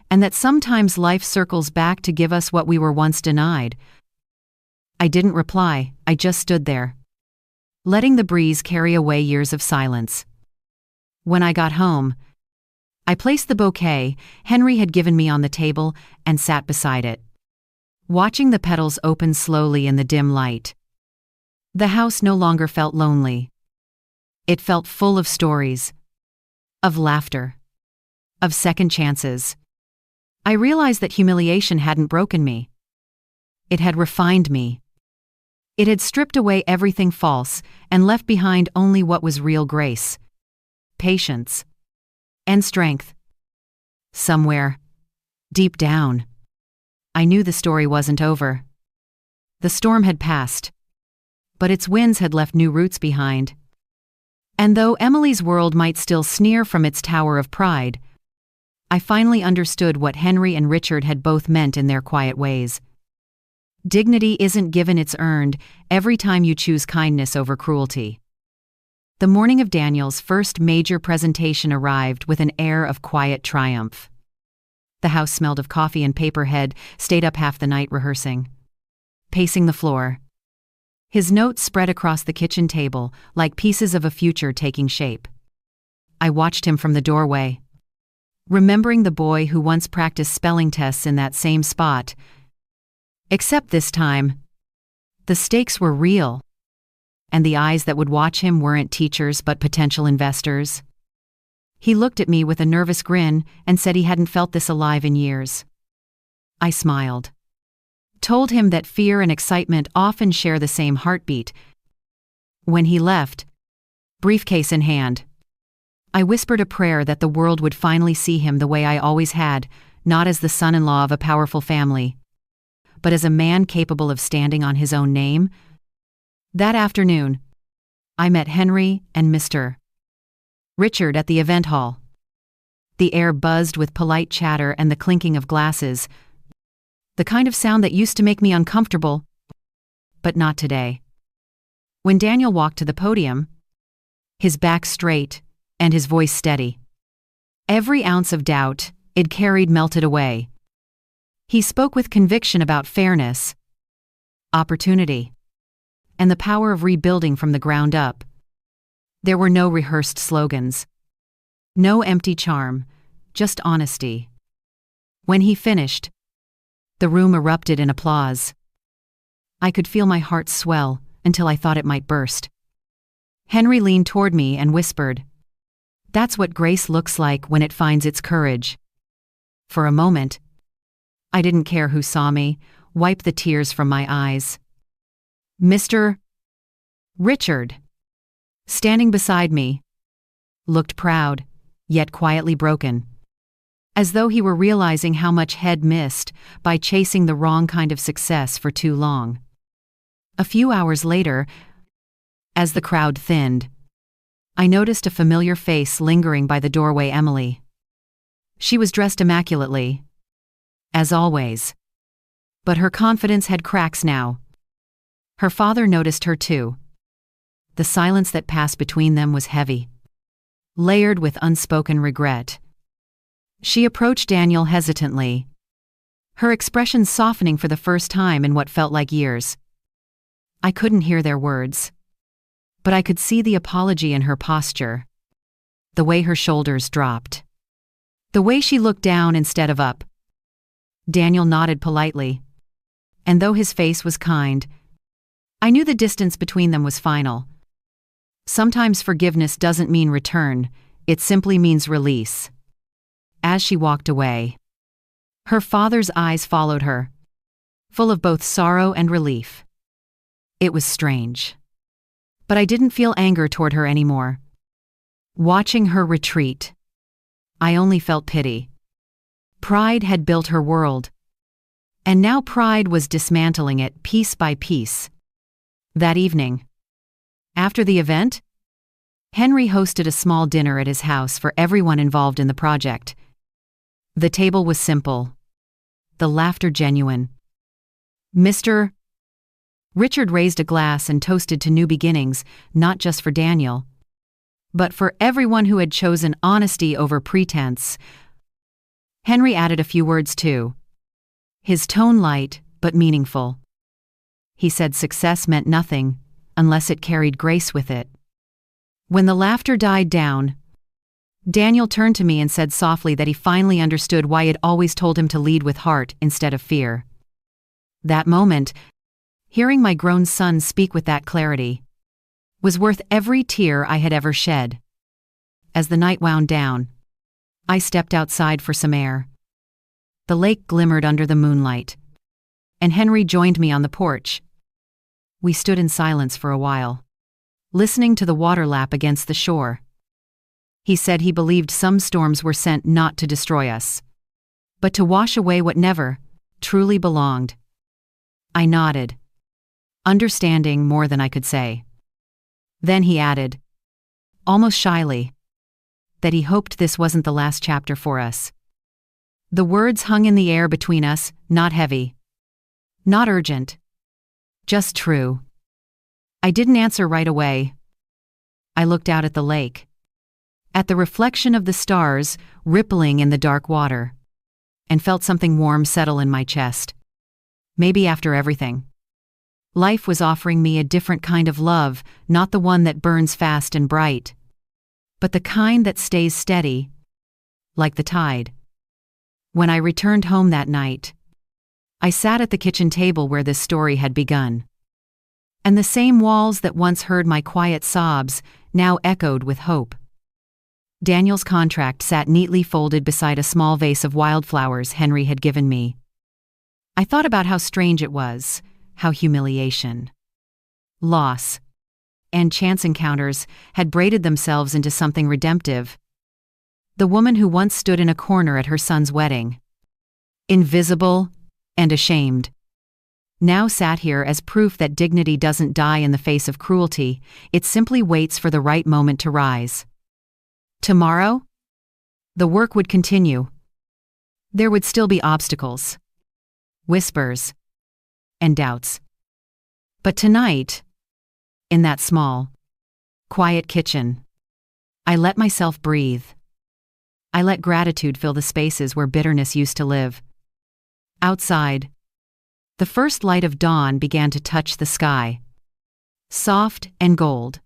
and that sometimes life circles back to give us what we were once denied. I didn't reply, I just stood there, letting the breeze carry away years of silence. When I got home, I placed the bouquet Henry had given me on the table and sat beside it, watching the petals open slowly in the dim light. The house no longer felt lonely. It felt full of stories, of laughter, of second chances. I realized that humiliation hadn't broken me. It had refined me. It had stripped away everything false and left behind only what was real: grace, patience, and strength. Somewhere, deep down, I knew the story wasn't over. The storm had passed, but its winds had left new roots behind. And though Emily's world might still sneer from its tower of pride, I finally understood what Henry and Richard had both meant in their quiet ways. Dignity isn't given, it's earned every time you choose kindness over cruelty. The morning of Daniel's first major presentation arrived with an air of quiet triumph. The house smelled of coffee, and Paperhead stayed up half the night rehearsing, pacing the floor. His notes spread across the kitchen table like pieces of a future taking shape. I watched him from the doorway, remembering the boy who once practiced spelling tests in that same spot. Except this time, the stakes were real, and the eyes that would watch him weren't teachers but potential investors. He looked at me with a nervous grin and said he hadn't felt this alive in years. I smiled, told him that fear and excitement often share the same heartbeat. When he left, briefcase in hand, I whispered a prayer that the world would finally see him the way I always had, not as the son-in-law of a powerful family, but as a man capable of standing on his own name. That afternoon, I met Henry and Mr. Richard at the event hall. The air buzzed with polite chatter and the clinking of glasses, the kind of sound that used to make me uncomfortable, but not today. When Daniel walked to the podium, his back straight and his voice steady, every ounce of doubt it carried melted away. He spoke with conviction about fairness, opportunity, and the power of rebuilding from the ground up. There were no rehearsed slogans, no empty charm, just honesty. When he finished, the room erupted in applause. I could feel my heart swell until I thought it might burst. Henry leaned toward me and whispered, "That's what grace looks like when it finds its courage." For a moment, I didn't care who saw me, wipe the tears from my eyes. Mr. Richard, standing beside me, looked proud, yet quietly broken, as though he were realizing how much he'd missed by chasing the wrong kind of success for too long. A few hours later, as the crowd thinned, I noticed a familiar face lingering by the doorway: Emily. She was dressed immaculately, as always, but her confidence had cracks now. Her father noticed her too. The silence that passed between them was heavy, layered with unspoken regret. She approached Daniel hesitantly, her expression softening for the first time in what felt like years. I couldn't hear their words, but I could see the apology in her posture, the way her shoulders dropped, the way she looked down instead of up. Daniel nodded politely, and though his face was kind, I knew the distance between them was final. Sometimes forgiveness doesn't mean return, it simply means release. As she walked away, her father's eyes followed her, full of both sorrow and relief. It was strange. But I didn't feel anger toward her anymore. Watching her retreat, I only felt pity. Pride had built her world. And now pride was dismantling it piece by piece. That evening, after the event, Henry hosted a small dinner at his house for everyone involved in the project. The table was simple, the laughter genuine. Mr. Richard raised a glass and toasted to new beginnings, not just for Daniel, but for everyone who had chosen honesty over pretense. Henry added a few words too, his tone light but meaningful. He said success meant nothing unless it carried grace with it. When the laughter died down, Daniel turned to me and said softly that he finally understood why I'd always told him to lead with heart instead of fear. That moment, hearing my grown son speak with that clarity, was worth every tear I had ever shed. As the night wound down, I stepped outside for some air. The lake glimmered under the moonlight, and Henry joined me on the porch. We stood in silence for a while, listening to the water lap against the shore. He said he believed some storms were sent not to destroy us, but to wash away what never truly belonged. I nodded, understanding more than I could say. Then he added, almost shyly, that he hoped this wasn't the last chapter for us. The words hung in the air between us, not heavy, not urgent, just true. I didn't answer right away. I looked out at the lake, at the reflection of the stars rippling in the dark water, and felt something warm settle in my chest. Maybe after everything, life was offering me a different kind of love, not the one that burns fast and bright, but the kind that stays steady, like the tide. When I returned home that night, I sat at the kitchen table where this story had begun. And the same walls that once heard my quiet sobs now echoed with hope. Daniel's contract sat neatly folded beside a small vase of wildflowers Henry had given me. I thought about how strange it was, how humiliation, loss, and chance encounters had braided themselves into something redemptive. The woman who once stood in a corner at her son's wedding, invisible and ashamed, now sat here as proof that dignity doesn't die in the face of cruelty, it simply waits for the right moment to rise. Tomorrow, the work would continue. There would still be obstacles, whispers, and doubts. But tonight, in that small, quiet kitchen, I let myself breathe. I let gratitude fill the spaces where bitterness used to live. Outside, the first light of dawn began to touch the sky, soft and gold,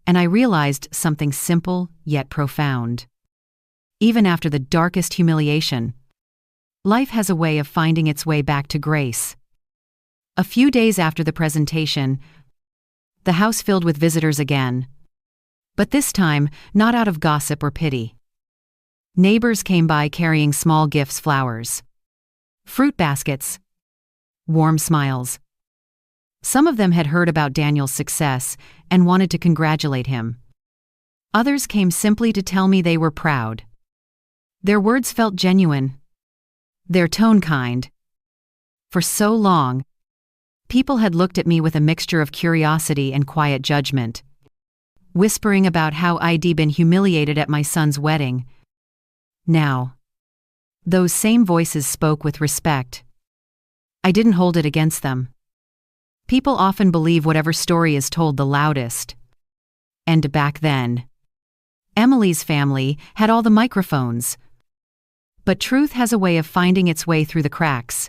and I realized something simple yet profound. Even after the darkest humiliation, life has a way of finding its way back to grace. A few days after the presentation, the house filled with visitors again, but this time not out of gossip or pity. Neighbors came by carrying small gifts, flowers, fruit baskets, warm smiles. Some of them had heard about Daniel's success and wanted to congratulate him. Others came simply to tell me they were proud. Their words felt genuine, their tone kind. For so long, people had looked at me with a mixture of curiosity and quiet judgment, whispering about how I'd been humiliated at my son's wedding. Now, those same voices spoke with respect. I didn't hold it against them. People often believe whatever story is told the loudest. And back then, Emily's family had all the microphones. But truth has a way of finding its way through the cracks,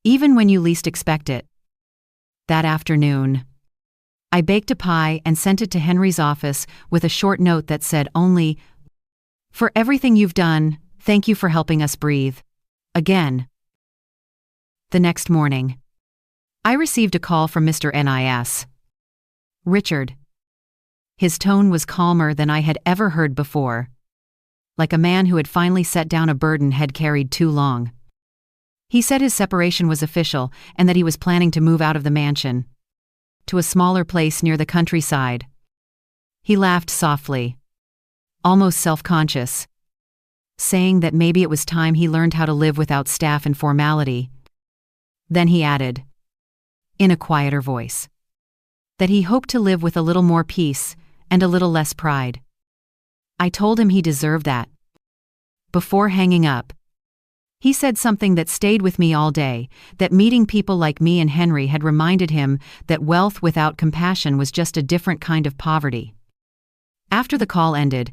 even when you least expect it. That afternoon, I baked a pie and sent it to Henry's office with a short note that said only, "For everything you've done, thank you for helping us breathe. Again." The next morning, I received a call from Mr. NIS. Richard. His tone was calmer than I had ever heard before, like a man who had finally set down a burden had carried too long. He said his separation was official and that he was planning to move out of the mansion to a smaller place near the countryside. He laughed softly, almost self-conscious, saying that maybe it was time he learned how to live without staff and formality. Then he added, in a quieter voice, that he hoped to live with a little more peace and a little less pride. I told him he deserved that. Before hanging up, he said something that stayed with me all day, that meeting people like me and Henry had reminded him that wealth without compassion was just a different kind of poverty. After the call ended,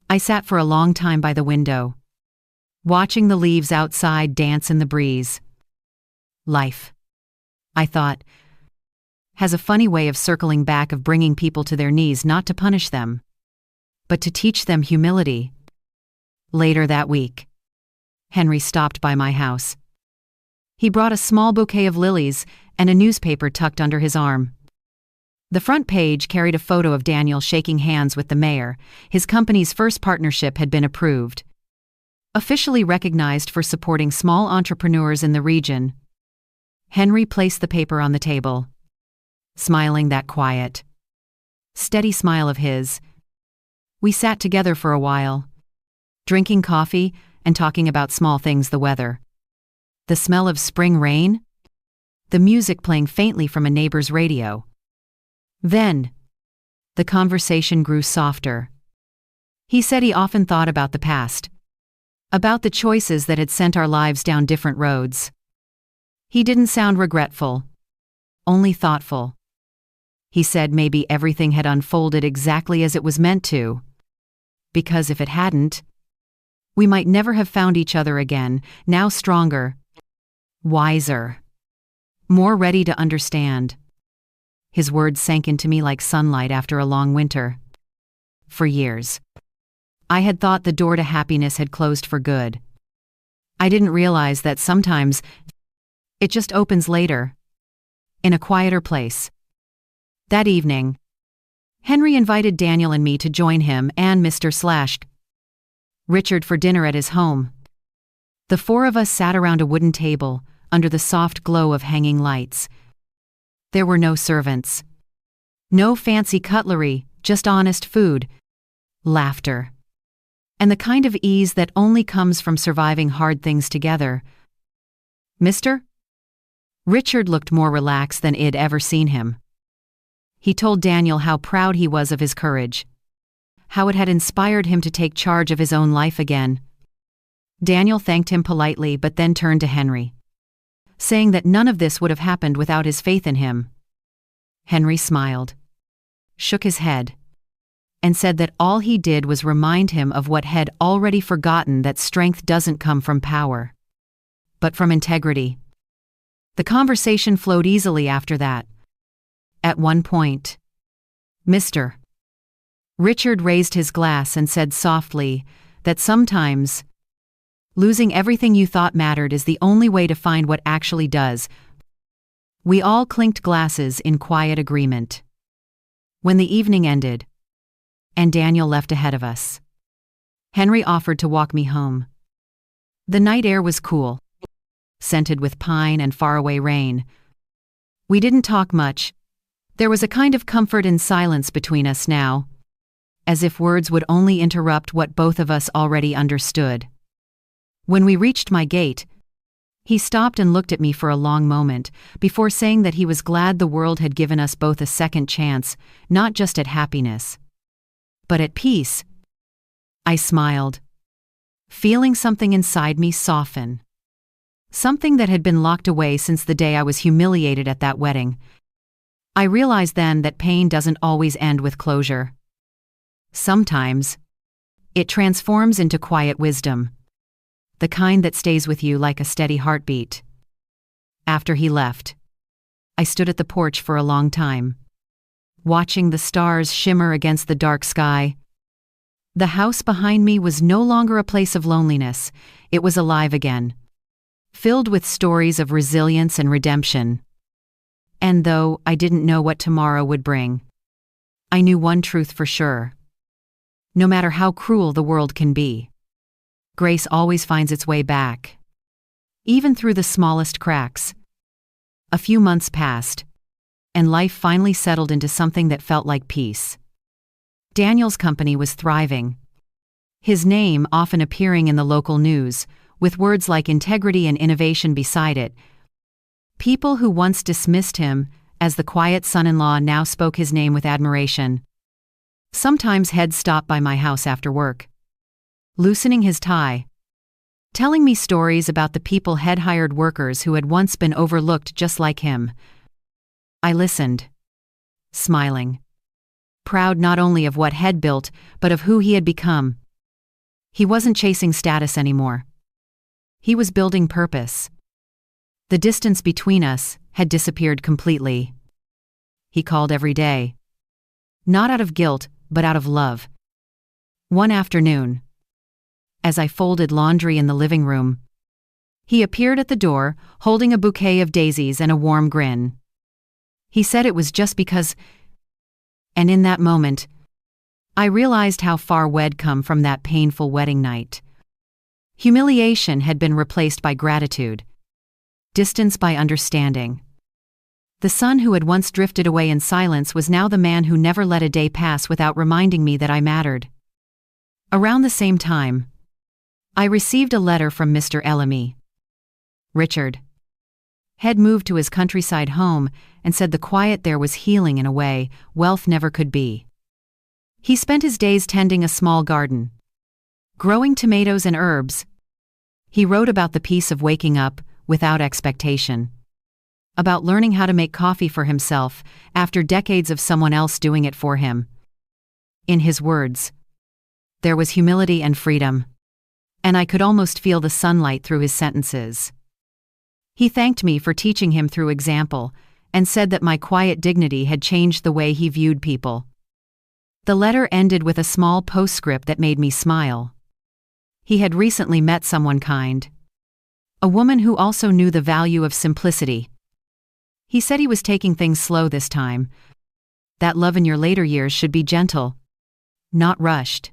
I sat for a long time by the window, watching the leaves outside dance in the breeze. Life, I thought, has a funny way of circling back, of bringing people to their knees not to punish them, but to teach them humility. Later that week, Henry stopped by my house. He brought a small bouquet of lilies and a newspaper tucked under his arm. The front page carried a photo of Daniel shaking hands with the mayor. His company's first partnership had been approved, officially recognized for supporting small entrepreneurs in the region. Henry placed the paper on the table, smiling that quiet, steady smile of his. We sat together for a while, drinking coffee and talking about small things: the weather, the smell of spring rain, the music playing faintly from a neighbor's radio. Then, the conversation grew softer. He said he often thought about the past, about the choices that had sent our lives down different roads. He didn't sound regretful, only thoughtful. He said maybe everything had unfolded exactly as it was meant to, because if it hadn't, we might never have found each other again, now stronger, wiser, more ready to understand. His words sank into me like sunlight after a long winter. For years, I had thought the door to happiness had closed for good. I didn't realize that sometimes it just opens later, in a quieter place. That evening, Henry invited Daniel and me to join him and Mr. Richard for dinner at his home. The four of us sat around a wooden table under the soft glow of hanging lights. There were no servants, no fancy cutlery, just honest food, laughter, and the kind of ease that only comes from surviving hard things together. Mr. Richard looked more relaxed than I'd ever seen him. He told Daniel how proud he was of his courage, how it had inspired him to take charge of his own life again. Daniel thanked him politely but then turned to Henry, saying that none of this would have happened without his faith in him. Henry smiled, shook his head, and said that all he did was remind him of what had already forgotten, that strength doesn't come from power, but from integrity. The conversation flowed easily after that. At one point, Mr. Richard raised his glass and said softly that sometimes losing everything you thought mattered is the only way to find what actually does. We all clinked glasses in quiet agreement. When the evening ended, and Daniel left ahead of us, Henry offered to walk me home. The night air was cool, scented with pine and faraway rain. We didn't talk much. There was a kind of comfort in silence between us now, as if words would only interrupt what both of us already understood. When we reached my gate, he stopped and looked at me for a long moment, before saying that he was glad the world had given us both a second chance, not just at happiness, but at peace. I smiled, feeling something inside me soften. Something that had been locked away since the day I was humiliated at that wedding. I realized then that pain doesn't always end with closure. Sometimes, it transforms into quiet wisdom, the kind that stays with you like a steady heartbeat. After he left, I stood at the porch for a long time, watching the stars shimmer against the dark sky. The house behind me was no longer a place of loneliness. It was alive again, filled with stories of resilience and redemption. And though I didn't know what tomorrow would bring, I knew one truth for sure. No matter how cruel the world can be, grace always finds its way back. even through the smallest cracks. A few months passed, and life finally settled into something that felt like peace. Daniel's company was thriving, his name often appearing in the local news, with words like integrity and innovation beside it. People who once dismissed him as the quiet son-in-law now spoke his name with admiration. Sometimes Head stopped by my house after work, loosening his tie, telling me stories about the people Head hired, workers who had once been overlooked just like him. I listened, smiling, proud not only of what Head built, but of who he had become. He wasn't chasing status anymore. He was building purpose. The distance between us had disappeared completely. He called every day, not out of guilt, but out of love. One afternoon, as I folded laundry in the living room, he appeared at the door, holding a bouquet of daisies and a warm grin. He said it was just because, and in that moment, I realized how far we'd come from that painful wedding night. Humiliation had been replaced by gratitude, distance by understanding. The son who had once drifted away in silence was now the man who never let a day pass without reminding me that I mattered. Around the same time, I received a letter from Mr. Ellamy. Richard had moved to his countryside home and said the quiet there was healing in a way wealth never could be. He spent his days tending a small garden, growing tomatoes and herbs. He wrote about the peace of waking up without expectation, about learning how to make coffee for himself after decades of someone else doing it for him. In his words, there was humility and freedom, and I could almost feel the sunlight through his sentences. He thanked me for teaching him through example and said that my quiet dignity had changed the way he viewed people. The letter ended with a small postscript that made me smile. He had recently met someone kind, a woman who also knew the value of simplicity. He said he was taking things slow this time, that love in your later years should be gentle, not rushed.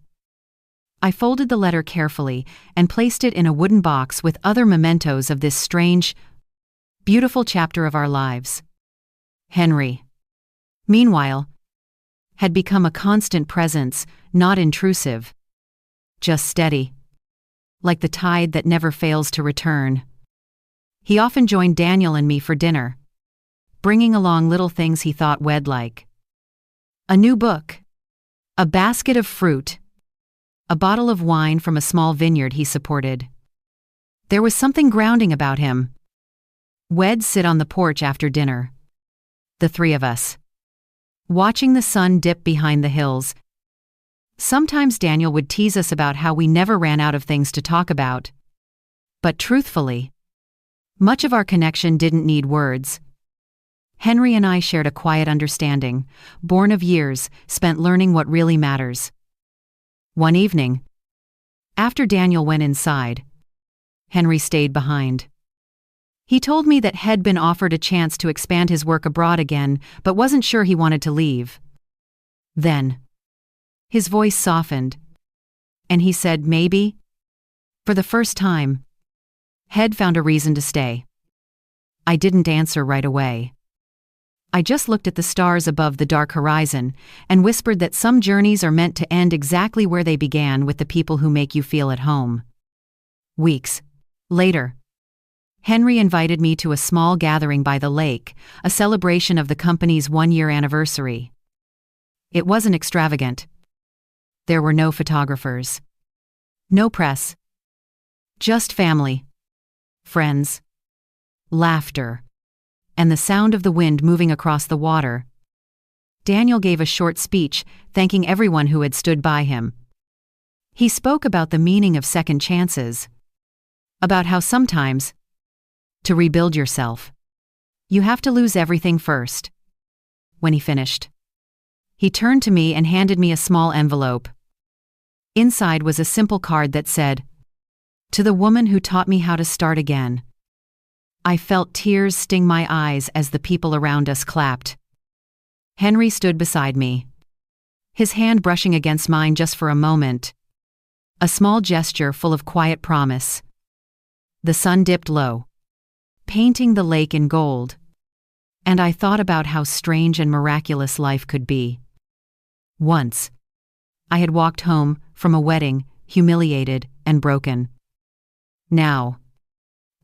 I folded the letter carefully and placed it in a wooden box with other mementos of this strange, beautiful chapter of our lives. Henry, meanwhile, had become a constant presence, not intrusive, just steady, like the tide that never fails to return. He often joined Daniel and me for dinner, bringing along little things he thought we'd like. A new book, a basket of fruit, a bottle of wine from a small vineyard he supported. There was something grounding about him. We'd sit on the porch after dinner, the three of us, watching the sun dip behind the hills. Sometimes Daniel would tease us about how we never ran out of things to talk about. But truthfully, much of our connection didn't need words. Henry and I shared a quiet understanding, born of years spent learning what really matters. One evening, after Daniel went inside, Henry stayed behind. He told me that He'd been offered a chance to expand his work abroad again, but wasn't sure he wanted to leave. Then, his voice softened, and he said maybe, for the first time, He'd found a reason to stay. I didn't answer right away. I just looked at the stars above the dark horizon and whispered that some journeys are meant to end exactly where they began, with the people who make you feel at home. Weeks later, Henry invited me to a small gathering by the lake, a celebration of the company's one-year anniversary. It wasn't extravagant. There were no photographers, no press, just family, friends, laughter, and the sound of the wind moving across the water. Daniel gave a short speech, thanking everyone who had stood by him. He spoke about the meaning of second chances, about how sometimes, to rebuild yourself, you have to lose everything first. When he finished, he turned to me and handed me a small envelope. Inside was a simple card that said, "To the woman who taught me how to start again." I felt tears sting my eyes as the people around us clapped. Henry stood beside me, his hand brushing against mine just for a moment, a small gesture full of quiet promise. The sun dipped low, painting the lake in gold, and I thought about how strange and miraculous life could be. Once, I had walked home from a wedding, humiliated and broken. Now,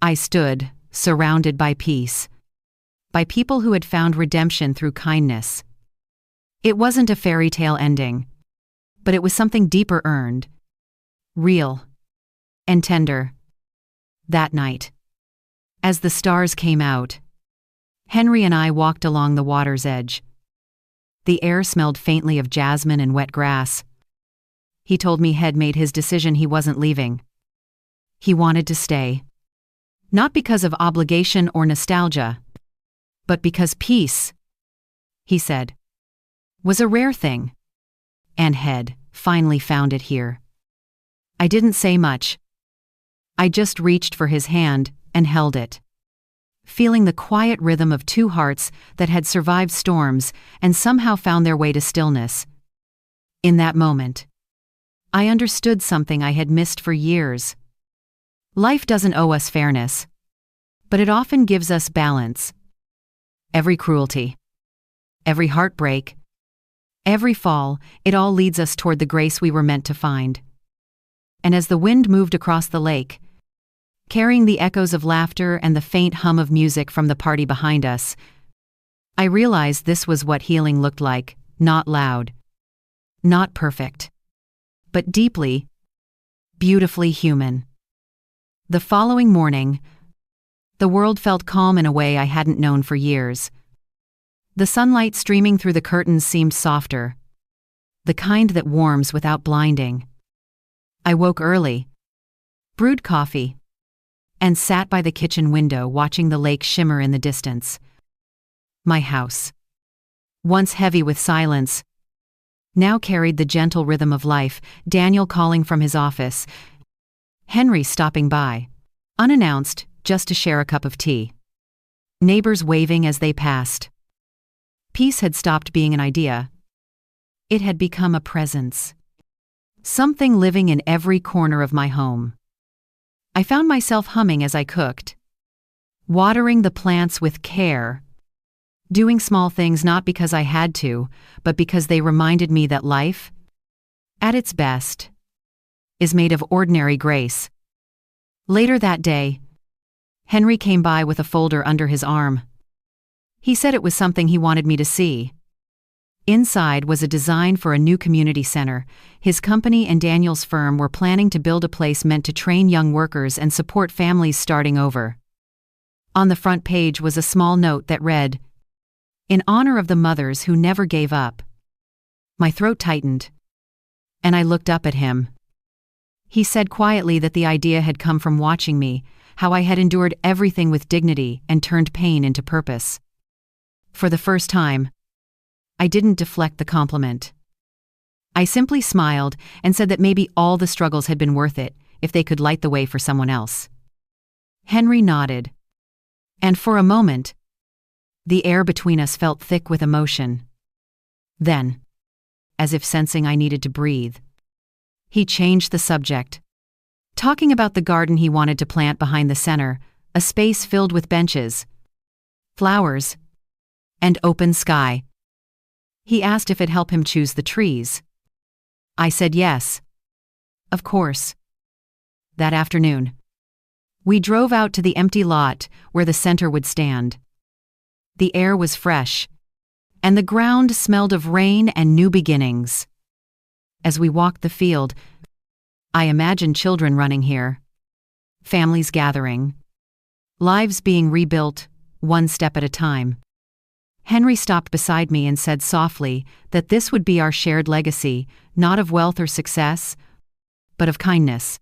I stood, surrounded by peace, by people who had found redemption through kindness. It wasn't a fairy tale ending, but it was something deeper earned, real, and tender. That night, as the stars came out, Henry and I walked along the water's edge. The air smelled faintly of jasmine and wet grass. He told me he'd made his decision, he wasn't leaving. He wanted to stay. Not because of obligation or nostalgia, but because peace, he said, was a rare thing, and had finally found it here. I didn't say much. I just reached for his hand and held it, feeling the quiet rhythm of two hearts that had survived storms and somehow found their way to stillness. In that moment, I understood something I had missed for years. Life doesn't owe us fairness, but it often gives us balance. Every cruelty, every heartbreak, every fall, it all leads us toward the grace we were meant to find. And as the wind moved across the lake, carrying the echoes of laughter and the faint hum of music from the party behind us, I realized this was what healing looked like, not loud, not perfect, but deeply, beautifully human. The following morning, the world felt calm in a way I hadn't known for years. The sunlight streaming through the curtains seemed softer, the kind that warms without blinding. I woke early, brewed coffee, and sat by the kitchen window watching the lake shimmer in the distance. My house, once heavy with silence, now carried the gentle rhythm of life, Daniel calling from his office, Henry stopping by, unannounced, just to share a cup of tea. Neighbors waving as they passed. Peace had stopped being an idea. It had become a presence. Something living in every corner of my home. I found myself humming as I cooked, watering the plants with care, doing small things not because I had to, but because they reminded me that life, at its best, is made of ordinary grace. Later that day, Henry came by with a folder under his arm. He said it was something he wanted me to see. Inside was a design for a new community center. His company and Daniel's firm were planning to build a place meant to train young workers and support families starting over. On the front page was a small note that read, "In honor of the mothers who never gave up." My throat tightened, and I looked up at him. He said quietly that the idea had come from watching me, how I had endured everything with dignity and turned pain into purpose. For the first time, I didn't deflect the compliment. I simply smiled and said that maybe all the struggles had been worth it if they could light the way for someone else. Henry nodded, and for a moment, the air between us felt thick with emotion. Then, as if sensing I needed to breathe, he changed the subject, talking about the garden he wanted to plant behind the center, a space filled with benches, flowers, and open sky. He asked if it'd help him choose the trees. I said yes. Of course. That afternoon, we drove out to the empty lot where the center would stand. The air was fresh, and the ground smelled of rain and new beginnings. As we walked the field, I imagined children running here, families gathering, lives being rebuilt, one step at a time. Henry stopped beside me and said softly that this would be our shared legacy, not of wealth or success, but of kindness.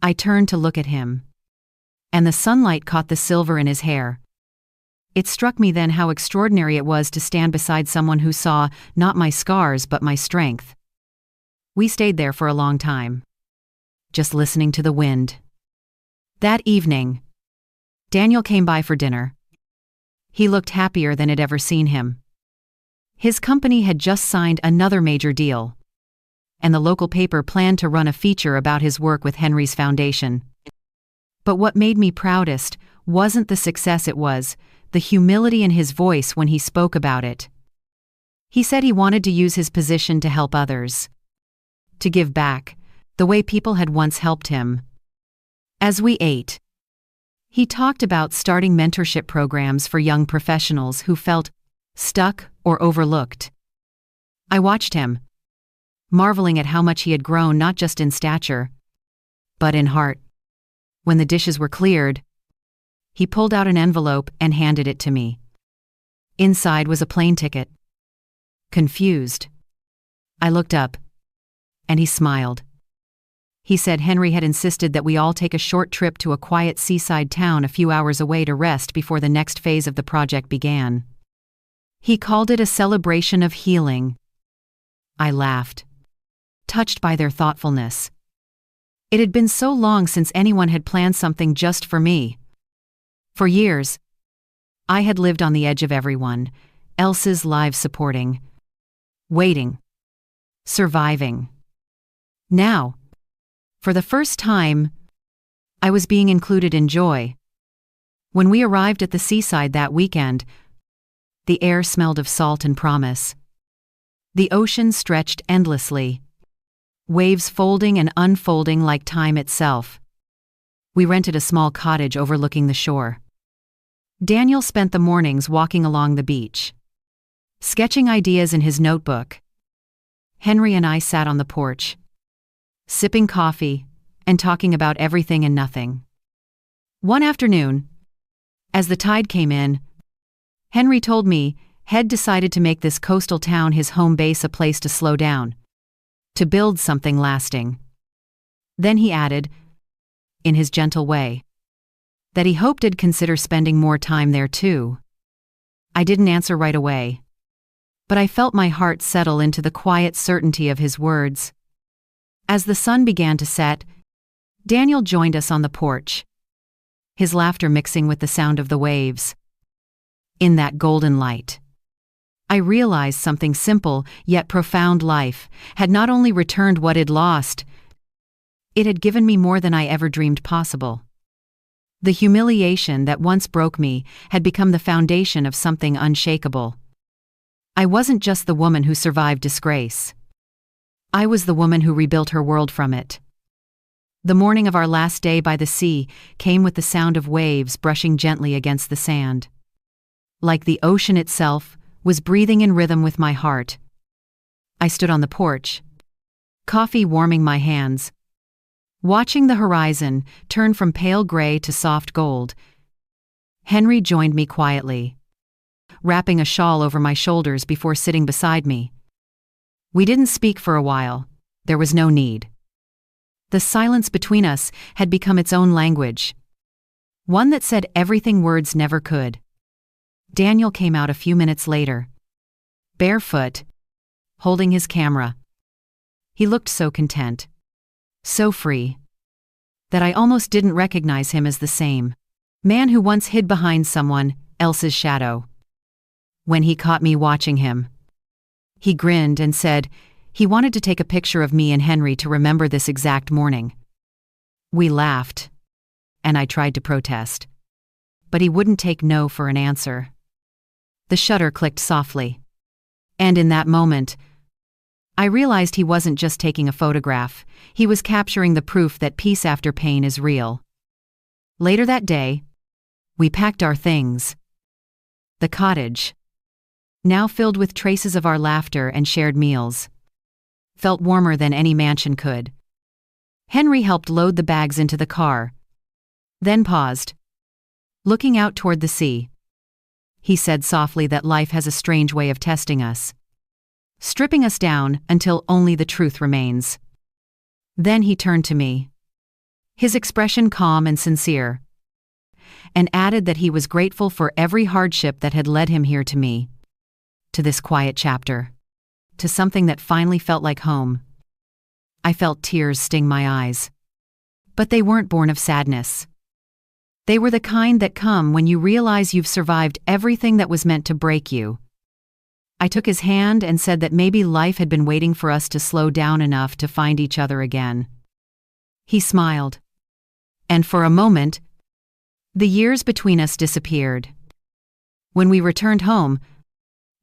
I turned to look at him, and the sunlight caught the silver in his hair. It struck me then how extraordinary it was to stand beside someone who saw not my scars but my strength. We stayed there for a long time, just listening to the wind. That evening, Daniel came by for dinner. He looked happier than I'd ever seen him. His company had just signed another major deal, and the local paper planned to run a feature about his work with Henry's foundation. But what made me proudest wasn't the success, it was the humility in his voice when he spoke about it. He said he wanted to use his position to help others, to give back, the way people had once helped him. As we ate, he talked about starting mentorship programs for young professionals who felt stuck or overlooked. I watched him, marveling at how much he had grown, not just in stature, but in heart. When the dishes were cleared, he pulled out an envelope and handed it to me. Inside was a plane ticket. Confused, I looked up, and he smiled. He said Henry had insisted that we all take a short trip to a quiet seaside town a few hours away to rest before the next phase of the project began. He called it a celebration of healing. I laughed, touched by their thoughtfulness. It had been so long since anyone had planned something just for me. For years, I had lived on the edge of everyone else's lives, supporting, waiting, surviving. Now, for the first time, I was being included in joy. When we arrived at the seaside that weekend, the air smelled of salt and promise. The ocean stretched endlessly, waves folding and unfolding like time itself. We rented a small cottage overlooking the shore. Daniel spent the mornings walking along the beach, sketching ideas in his notebook. Henry and I sat on the porch, sipping coffee and talking about everything and nothing. One afternoon, as the tide came in, Henry told me he'd decided to make this coastal town his home base, a place to slow down, to build something lasting. Then he added, in his gentle way, that he hoped I'd consider spending more time there too. I didn't answer right away, but I felt my heart settle into the quiet certainty of his words. As the sun began to set, Daniel joined us on the porch, his laughter mixing with the sound of the waves. In that golden light, I realized something simple yet profound. Life had not only returned what it lost, it had given me more than I ever dreamed possible. The humiliation that once broke me had become the foundation of something unshakable. I wasn't just the woman who survived disgrace. I was the woman who rebuilt her world from it. The morning of our last day by the sea came with the sound of waves brushing gently against the sand. Like the ocean itself was breathing in rhythm with my heart. I stood on the porch, coffee warming my hands, watching the horizon turn from pale gray to soft gold. Henry joined me quietly, wrapping a shawl over my shoulders before sitting beside me. We didn't speak for a while. There was no need. The silence between us had become its own language, one that said everything words never could. Daniel came out a few minutes later, barefoot, holding his camera. He looked so content, so free, that I almost didn't recognize him as the same man who once hid behind someone else's shadow. When he caught me watching him, he grinned and said he wanted to take a picture of me and Henry to remember this exact morning. We laughed, and I tried to protest, but he wouldn't take no for an answer. The shutter clicked softly, and in that moment, I realized he wasn't just taking a photograph, he was capturing the proof that peace after pain is real. Later that day, we packed our things. The cottage, now filled with traces of our laughter and shared meals, felt warmer than any mansion could. Henry helped load the bags into the car, then paused, looking out toward the sea. He said softly that life has a strange way of testing us, stripping us down until only the truth remains. Then he turned to me, his expression calm and sincere, and added that he was grateful for every hardship that had led him here to me, to this quiet chapter, to something that finally felt like home. I felt tears sting my eyes, but they weren't born of sadness. They were the kind that come when you realize you've survived everything that was meant to break you. I took his hand and said that maybe life had been waiting for us to slow down enough to find each other again. He smiled, And for a moment, the years between us disappeared. When we returned home,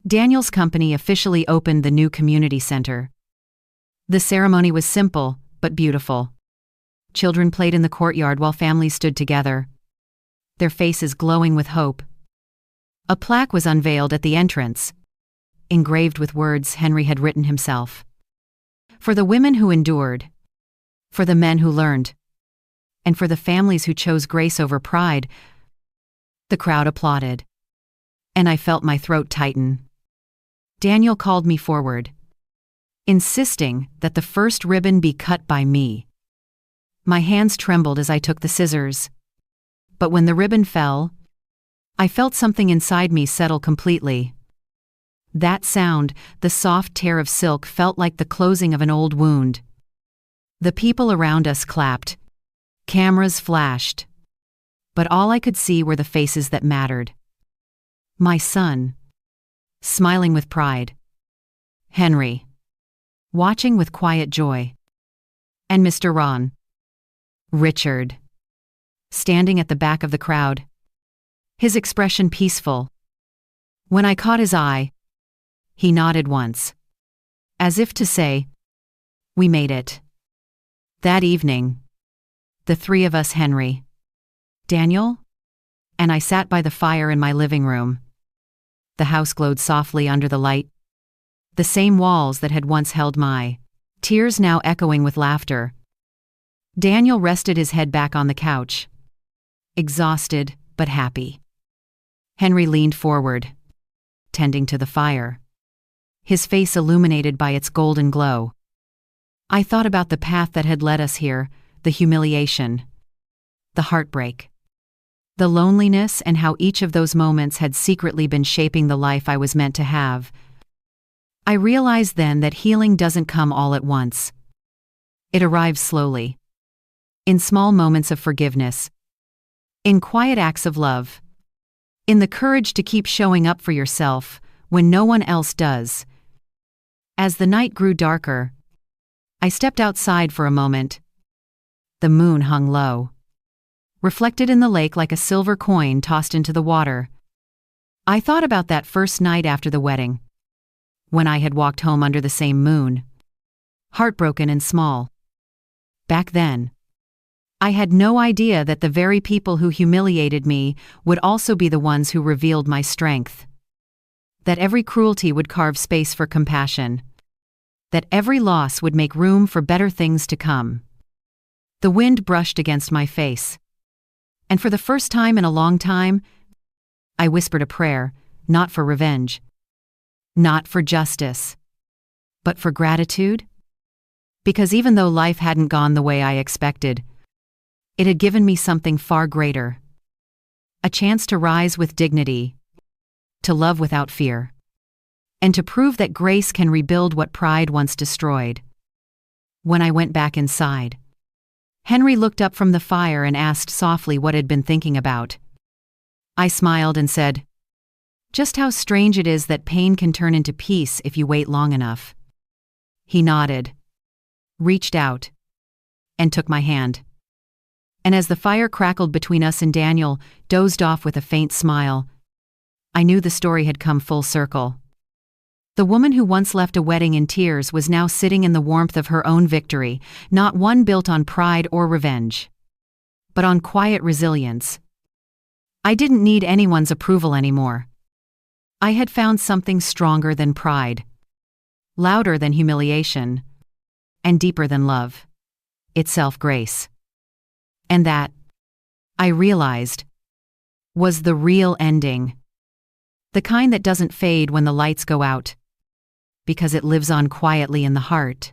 Daniel's company officially opened the new community center. The ceremony was simple, but beautiful. Children played in the courtyard while families stood together, their faces glowing with hope. A plaque was unveiled at the entrance, engraved with words Henry had written himself. For the women who endured, for the men who learned, and for the families who chose grace over pride. The crowd applauded, and I felt my throat tighten. Daniel called me forward, insisting that the first ribbon be cut by me. My hands trembled as I took the scissors, but when the ribbon fell, I felt something inside me settle completely. That sound, the soft tear of silk, felt like the closing of an old wound. The people around us clapped. Cameras flashed. But all I could see were the faces that mattered. My son, smiling with pride. Henry, watching with quiet joy. And Mr. Ron. Richard, standing at the back of the crowd, his expression peaceful. When I caught his eye, he nodded once, as if to say, "We made it." That evening, the three of us, Henry, Daniel, and I, sat by the fire in my living room. The house glowed softly under the light, the same walls that had once held my tears now echoing with laughter. Daniel rested his head back on the couch, exhausted but happy. Henry leaned forward, tending to the fire, his face illuminated by its golden glow. I thought about the path that had led us here, the humiliation, the heartbreak, the loneliness, and how each of those moments had secretly been shaping the life I was meant to have. I realized then that healing doesn't come all at once. It arrives slowly, in small moments of forgiveness, in quiet acts of love, in the courage to keep showing up for yourself when no one else does. As the night grew darker, I stepped outside for a moment. The moon hung low, reflected in the lake like a silver coin tossed into the water. I thought about that first night after the wedding, when I had walked home under the same moon, heartbroken and small. Back then, I had no idea that the very people who humiliated me would also be the ones who revealed my strength. That every cruelty would carve space for compassion. That every loss would make room for better things to come. The wind brushed against my face, and for the first time in a long time, I whispered a prayer, not for revenge, not for justice, but for gratitude. Because even though life hadn't gone the way I expected, it had given me something far greater. A chance to rise with dignity, to love without fear, and to prove that grace can rebuild what pride once destroyed. When I went back inside, Henry looked up from the fire and asked softly what I'd been thinking about. I smiled and said, "Just how strange it is that pain can turn into peace if you wait long enough." He nodded, reached out, and took my hand. And as the fire crackled between us and Daniel dozed off with a faint smile, I knew the story had come full circle. The woman who once left a wedding in tears was now sitting in the warmth of her own victory, not one built on pride or revenge, but on quiet resilience. I didn't need anyone's approval anymore. I had found something stronger than pride, louder than humiliation, and deeper than love itself, grace. And that, I realized, was the real ending. The kind that doesn't fade when the lights go out, because it lives on quietly in the heart.